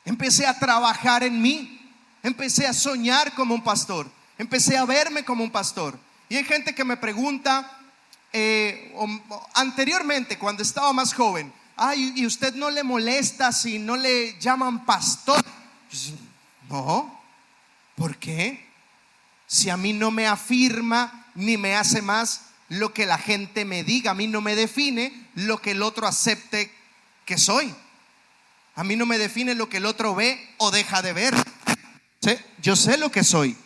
Empecé a trabajar en mí, empecé a soñar como un pastor, empecé a verme como un pastor. Y hay gente que me pregunta, anteriormente cuando estaba más joven, ay, ¿y usted no le molesta si no le llaman pastor? No, ¿por qué? Si a mí no me afirma ni me hace más lo que la gente me diga, a mí no me define lo que el otro acepte que soy. A mí no me define lo que el otro ve o deja de ver. ¿Sí? Yo sé lo que soy.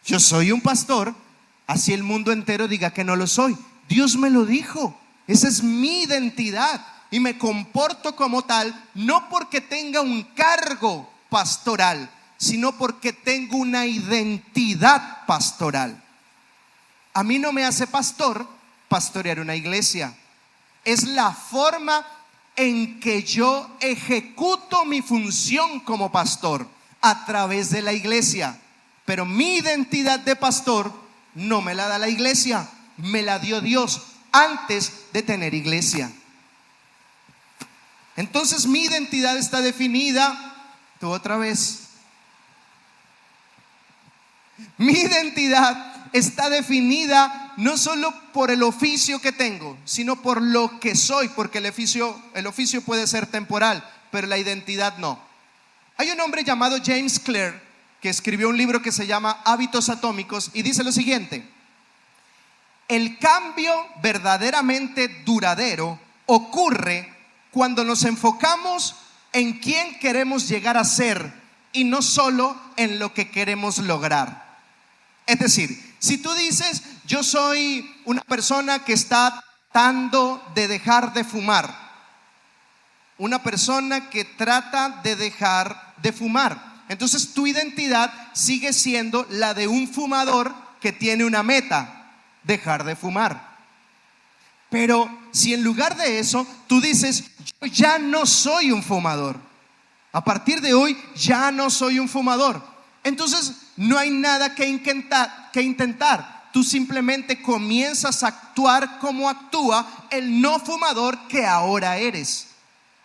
Yo soy un pastor, así el mundo entero diga que no lo soy. Dios me lo dijo. Esa es mi identidad y me comporto como tal, no porque tenga un cargo pastoral, sino porque tengo una identidad pastoral. A mí no me hace pastor pastorear una iglesia. Es la forma en que yo ejecuto mi función como pastor a través de la iglesia. Pero mi identidad de pastor no me la da la iglesia, me la dio Dios antes de tener iglesia. Entonces mi identidad está definida. Tú otra vez. Mi identidad está definida no solo por el oficio que tengo, sino por lo que soy, porque el oficio puede ser temporal, pero la identidad no. Hay un hombre llamado James Clear que escribió un libro que se llama Hábitos Atómicos y dice lo siguiente: el cambio verdaderamente duradero ocurre cuando nos enfocamos en quién queremos llegar a ser y no solo en lo que queremos lograr. Es decir, si tú dices, yo soy una persona que está tratando de dejar de fumar, una persona que trata de dejar de fumar, entonces tu identidad sigue siendo la de un fumador que tiene una meta: dejar de fumar. Pero si en lugar de eso tú dices, yo ya no soy un fumador, a partir de hoy ya no soy un fumador, entonces no hay nada que intentar. Tú simplemente comienzas a actuar como actúa el no fumador que ahora eres.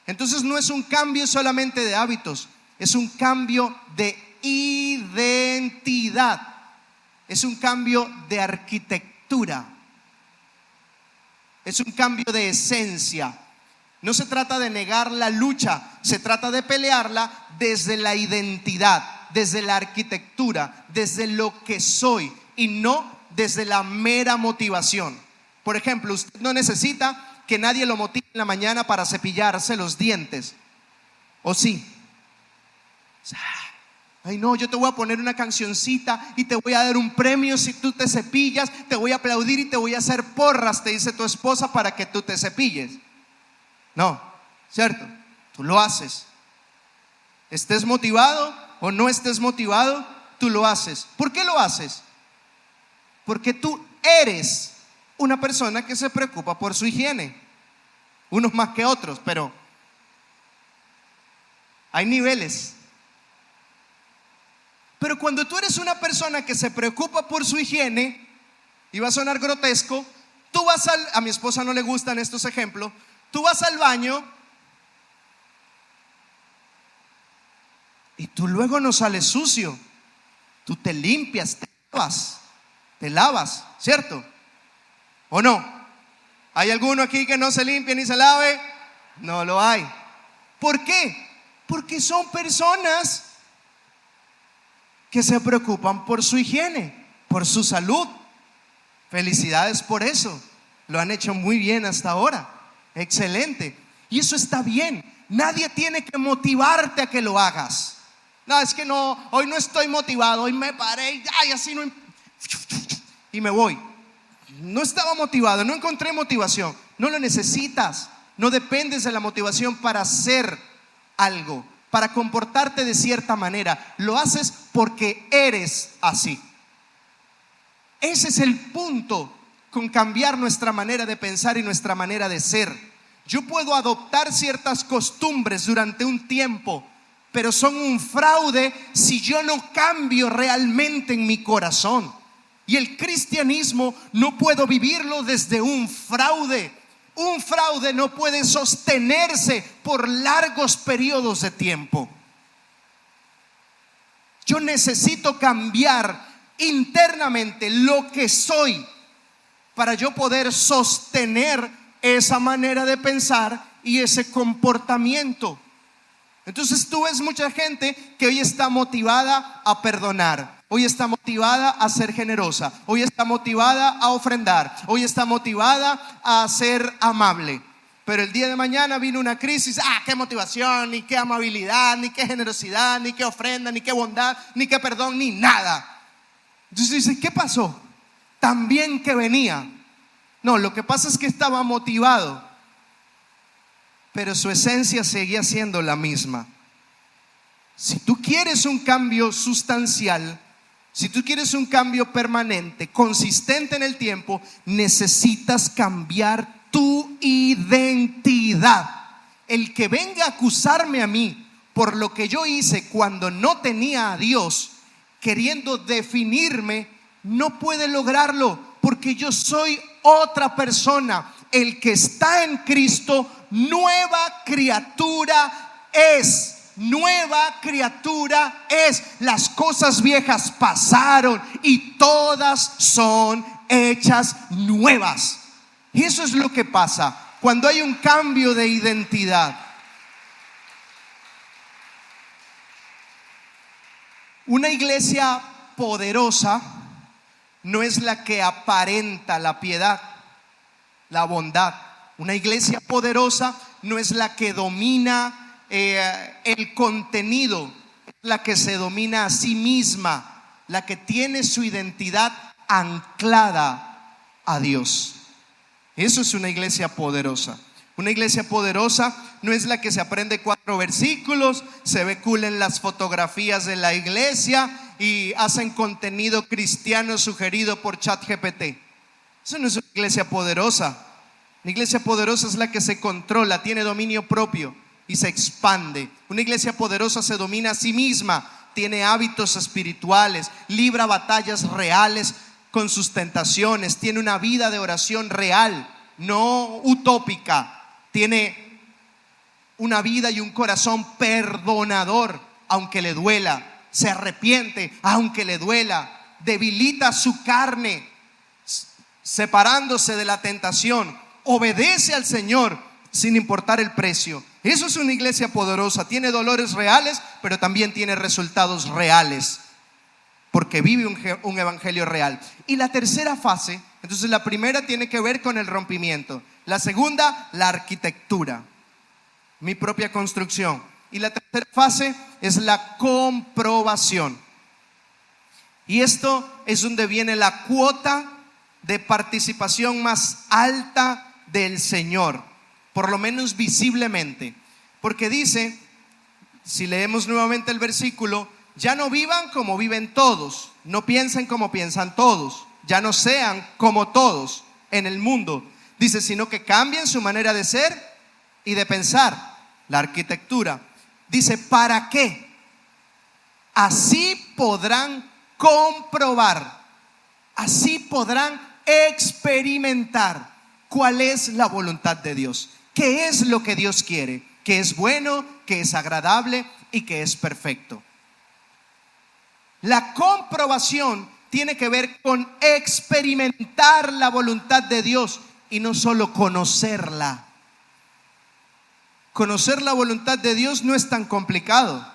Entonces no es un cambio solamente de hábitos, es un cambio de identidad, es un cambio de arquitectura, es un cambio de esencia. No se trata de negar la lucha, se trata de pelearla desde la identidad, desde la arquitectura, desde lo que soy y no desde la mera motivación. Por ejemplo, usted no necesita que nadie lo motive en la mañana para cepillarse los dientes, ¿o sí? Ay no, yo te voy a poner una cancioncita y te voy a dar un premio si tú te cepillas, te voy a aplaudir y te voy a hacer porras, te dice tu esposa, para que tú te cepilles. No, ¿cierto? Tú lo haces. Estés motivado o no estés motivado, tú lo haces. ¿Por qué lo haces? Porque tú eres una persona que se preocupa por su higiene. Unos más que otros, pero hay niveles. Pero cuando tú eres una persona que se preocupa por su higiene, y va a sonar grotesco, tú vas a mi esposa no le gustan estos ejemplos, tú vas al baño y tú luego no sales sucio, tú te limpias, te lavas, ¿cierto? ¿O no? ¿Hay alguno aquí que no se limpie ni se lave? No lo hay. ¿Por qué? Porque son personas que se preocupan por su higiene, por su salud. Felicidades por eso. Lo han hecho muy bien hasta ahora. Excelente. Y eso está bien. Nadie tiene que motivarte a que lo hagas. No, es que no, hoy no estoy motivado, hoy me paré y ay, así no, y me voy. No estaba motivado, no encontré motivación. No lo necesitas. No dependes de la motivación para hacer algo, para comportarte de cierta manera. Lo haces porque eres así. Ese es el punto. con cambiar nuestra manera de pensar y nuestra manera de ser. Yo puedo adoptar ciertas costumbres durante un tiempo, pero son un fraude si yo no cambio realmente en mi corazón. Y el cristianismo no puedo vivirlo desde un fraude. Un fraude no puede sostenerse por largos periodos de tiempo. Yo necesito cambiar internamente lo que soy para yo poder sostener esa manera de pensar y ese comportamiento. Entonces tú ves mucha gente que hoy está motivada a perdonar, hoy está motivada a ser generosa, hoy está motivada a ofrendar, hoy está motivada a ser amable. Pero el día de mañana vino una crisis. Qué motivación, ni qué amabilidad, ni qué generosidad, ni qué ofrenda, ni qué bondad, ni qué perdón, ni nada. Entonces dice, ¿qué pasó? Tan bien que venía. No, lo que pasa es que estaba motivado, pero su esencia seguía siendo la misma. Si tú quieres un cambio sustancial, si tú quieres un cambio permanente, consistente en el tiempo, necesitas cambiar tu identidad. El que venga a acusarme a mí por lo que yo hice cuando no tenía a Dios, queriendo definirme, no puede lograrlo, porque yo soy otra persona. El que está en Cristo, nueva criatura es. Nueva criatura es. Las cosas viejas pasaron y todas son hechas nuevas. Y eso es lo que pasa cuando hay un cambio de identidad. Una iglesia poderosa no es la que aparenta la piedad, la bondad. Una iglesia poderosa no es la que domina el contenido, la que se domina a sí misma, la que tiene su identidad anclada a Dios. Eso es una iglesia poderosa. Una iglesia poderosa no es la que se aprende 4 versículos, se ve cool en las fotografías de la iglesia y hacen contenido cristiano sugerido por ChatGPT. Eso no es una iglesia poderosa. Una iglesia poderosa es la que se controla, tiene dominio propio y se expande. Una iglesia poderosa se domina a sí misma, tiene hábitos espirituales, libra batallas reales con sus tentaciones, tiene una vida de oración real, no utópica. Tiene una vida y un corazón perdonador, aunque le duela. Se arrepiente, aunque le duela. Debilita su carne, separándose de la tentación. Obedece al Señor sin importar el precio. Eso es una iglesia poderosa. Tiene dolores reales, pero también tiene resultados reales, porque vive un evangelio real. Y la tercera fase, entonces la primera tiene que ver con el rompimiento. La segunda, la arquitectura, mi propia construcción. Y la tercera fase es la comprobación. Y esto es donde viene la cuota de participación más alta del Señor, por lo menos visiblemente. Porque dice, si leemos nuevamente el versículo, ya no vivan como viven todos, no piensen como piensan todos, ya no sean como todos en el mundo. Dice, sino que cambien su manera de ser y de pensar. La arquitectura. Dice, ¿para qué? Así podrán comprobar, así podrán experimentar cuál es la voluntad de Dios, qué es lo que Dios quiere, que es bueno, que es agradable y que es perfecto. La comprobación tiene que ver con experimentar la voluntad de Dios y no solo conocerla. Conocer la voluntad de Dios no es tan complicado.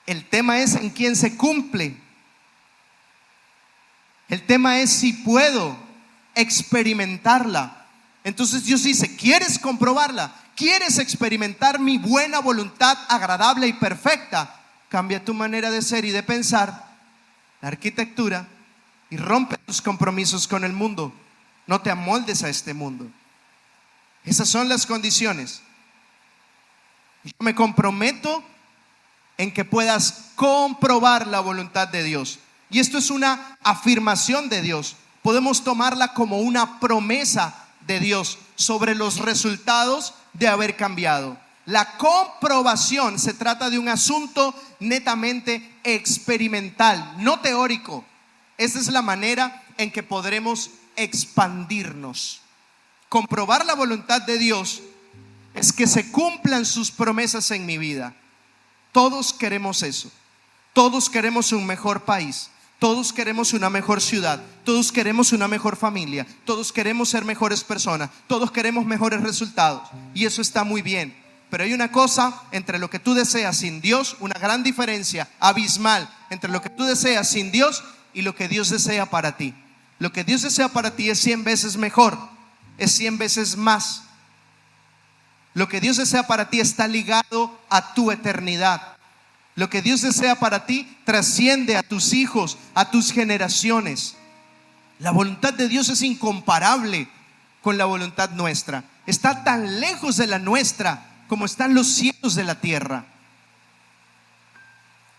El tema es en quién se cumple. El tema es si puedo experimentarla. Entonces Dios dice, ¿quieres comprobarla? ¿Quieres experimentar mi buena voluntad agradable y perfecta? Cambia tu manera de ser y de pensar, la arquitectura, y rompe tus compromisos con el mundo. No te amoldes a este mundo. Esas son las condiciones. Yo me comprometo en que puedas comprobar la voluntad de Dios. Y esto es una afirmación de Dios. podemos tomarla como una promesa de Dios sobre los resultados de haber cambiado. La comprobación se trata de un asunto netamente experimental, no teórico. Esa es la manera en que podremos expandirnos. Comprobar la voluntad de Dios es que se cumplan sus promesas en mi vida. Todos queremos eso. Todos queremos un mejor país. Todos queremos una mejor ciudad. Todos queremos una mejor familia. Todos queremos ser mejores personas. Todos queremos mejores resultados. Y eso está muy bien. Pero hay una cosa entre lo que tú deseas sin Dios, una gran diferencia abismal entre lo que tú deseas sin Dios y lo que Dios desea para ti. Lo que Dios desea para ti es 100 veces mejor, es 100 veces más. Lo que Dios desea para ti está ligado a tu eternidad. Lo que Dios desea para ti trasciende a tus hijos, a tus generaciones. La voluntad de Dios es incomparable con la voluntad nuestra. Está tan lejos de la nuestra como están los cielos de la tierra.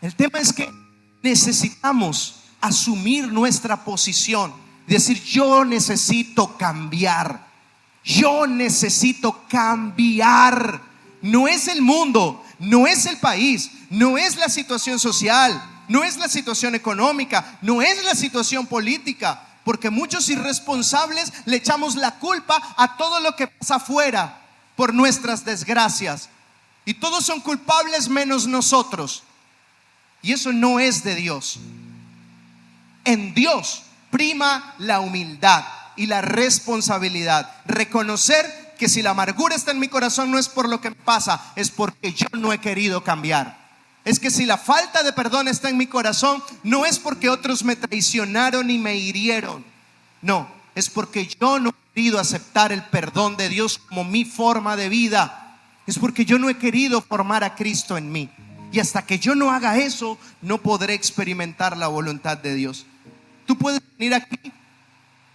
El tema es que necesitamos asumir nuestra posición, decir: yo necesito cambiar. Yo necesito cambiar. No es el mundo, no es el país, no es la situación social, no es la situación económica, no es la situación política, porque muchos irresponsables le echamos la culpa a todo lo que pasa afuera por nuestras desgracias, y todos son culpables menos nosotros, y eso no es de Dios. En Dios prima la humildad y la responsabilidad. Reconocer que si la amargura está en mi corazón no es por lo que me pasa, es porque yo no he querido cambiar. Es que si la falta de perdón está en mi corazón, no es porque otros me traicionaron y me hirieron. No, es porque yo no he querido aceptar el perdón de Dios como mi forma de vida. Es porque yo no he querido formar a Cristo en mí. Y hasta que yo no haga eso, no podré experimentar la voluntad de Dios. Tú puedes venir aquí,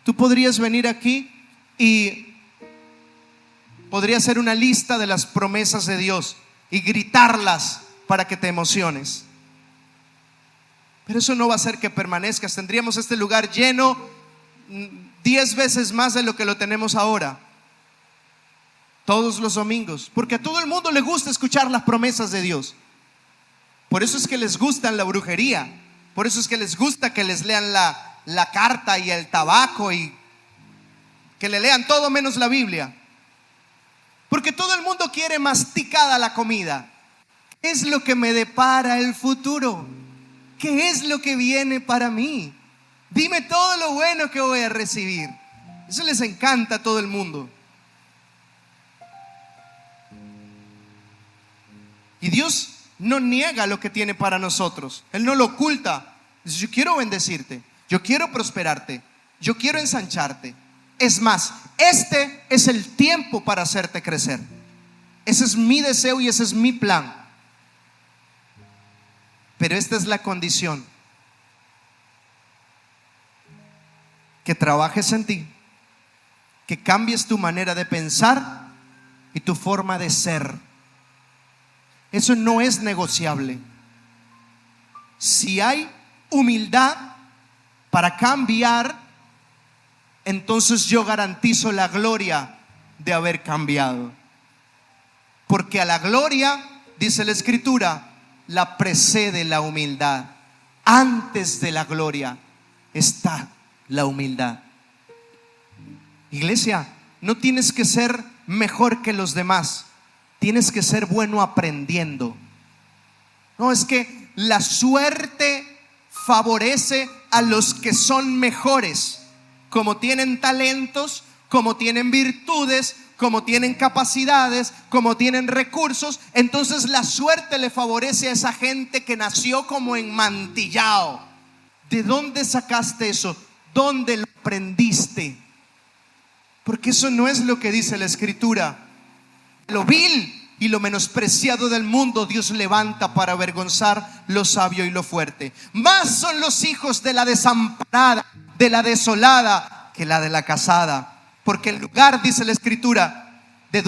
tú podrías venir aquí y podría hacer una lista de las promesas de Dios y gritarlas para que te emociones. Pero eso no va a hacer que permanezcas. Tendríamos este lugar lleno 10 veces más de lo que lo tenemos ahora, todos los domingos, porque a todo el mundo le gusta escuchar las promesas de Dios. Por eso es que les gusta la brujería. Por eso es que les gusta que les lean la carta y el tabaco y que le lean todo menos la Biblia. Porque todo el mundo quiere masticada la comida. ¿Qué es lo que me depara el futuro? ¿Qué es lo que viene para mí? Dime todo lo bueno que voy a recibir. Eso les encanta a todo el mundo. Y Dios no niega lo que tiene para nosotros. Él no lo oculta. Dice: yo quiero bendecirte, yo quiero prosperarte, yo quiero ensancharte. Es más, este es el tiempo para hacerte crecer. Ese es mi deseo y ese es mi plan. Pero esta es la condición: que trabajes en ti, que cambies tu manera de pensar y tu forma de ser. Eso no es negociable. Si hay humildad para cambiar, entonces yo garantizo la gloria de haber cambiado. Porque a la gloria, dice la Escritura, la precede la humildad. Antes de la gloria está la humildad. Iglesia, no tienes que ser mejor que los demás. Tienes que ser bueno aprendiendo. No, es que la suerte favorece a los que son mejores, como tienen talentos, como tienen virtudes, como tienen capacidades, como tienen recursos. Entonces la suerte le favorece a esa gente que nació como enmantillado. ¿De dónde sacaste eso? ¿Dónde lo aprendiste? Porque eso no es lo que dice la Escritura. Lo vil y lo menospreciado del mundo Dios levanta para avergonzar lo sabio y lo fuerte. Más son los hijos de la desamparada, de la desolada, que la de la casada. Porque en lugar, dice la Escritura, de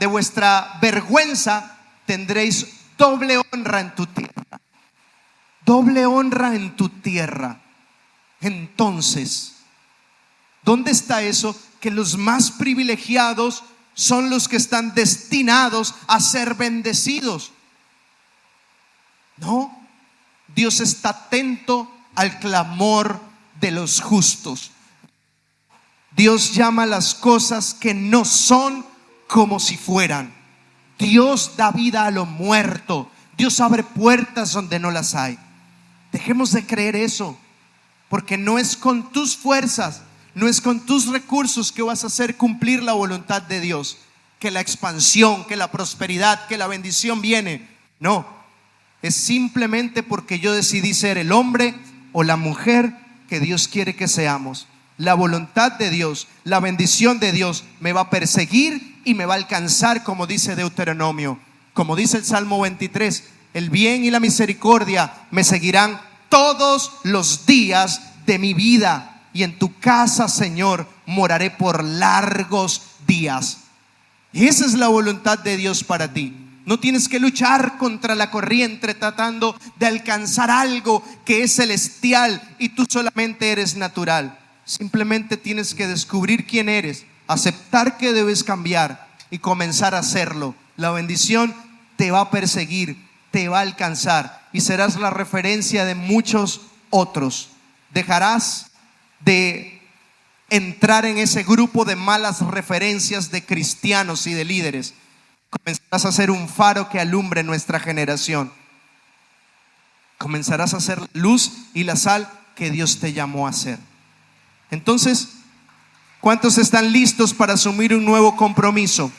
vuestra vergüenza tendréis doble honra en tu tierra. Doble honra en tu tierra. Entonces, ¿Dónde está eso? Que los más privilegiados son los que están destinados a ser bendecidos. No, Dios está atento al clamor de los justos. Dios llama las cosas que no son como si fueran. Dios da vida a lo muerto. Dios abre puertas donde no las hay. Dejemos de creer eso, porque no es con tus fuerzas, no es con tus recursos que vas a hacer cumplir la voluntad de Dios, que la expansión, que la prosperidad, que la bendición viene. No, es simplemente porque yo decidí ser el hombre o la mujer que Dios quiere que seamos. La voluntad de Dios, la bendición de Dios me va a perseguir y me va a alcanzar, como dice Deuteronomio, como dice el Salmo 23, el bien y la misericordia me seguirán todos los días de mi vida, y en tu casa, Señor, moraré por largos días. Y esa es la voluntad de Dios para ti. No tienes que luchar contra la corriente tratando de alcanzar algo que es celestial y tú solamente eres natural. Simplemente tienes que descubrir quién eres, aceptar que debes cambiar y comenzar a hacerlo. La bendición te va a perseguir, te va a alcanzar y serás la referencia de muchos otros. Dejarás de entrar en ese grupo de malas referencias de cristianos y de líderes. Comenzarás a ser un faro que alumbre nuestra generación. Comenzarás a ser la luz y la sal que Dios te llamó a ser. Entonces, ¿cuántos están listos para asumir un nuevo compromiso?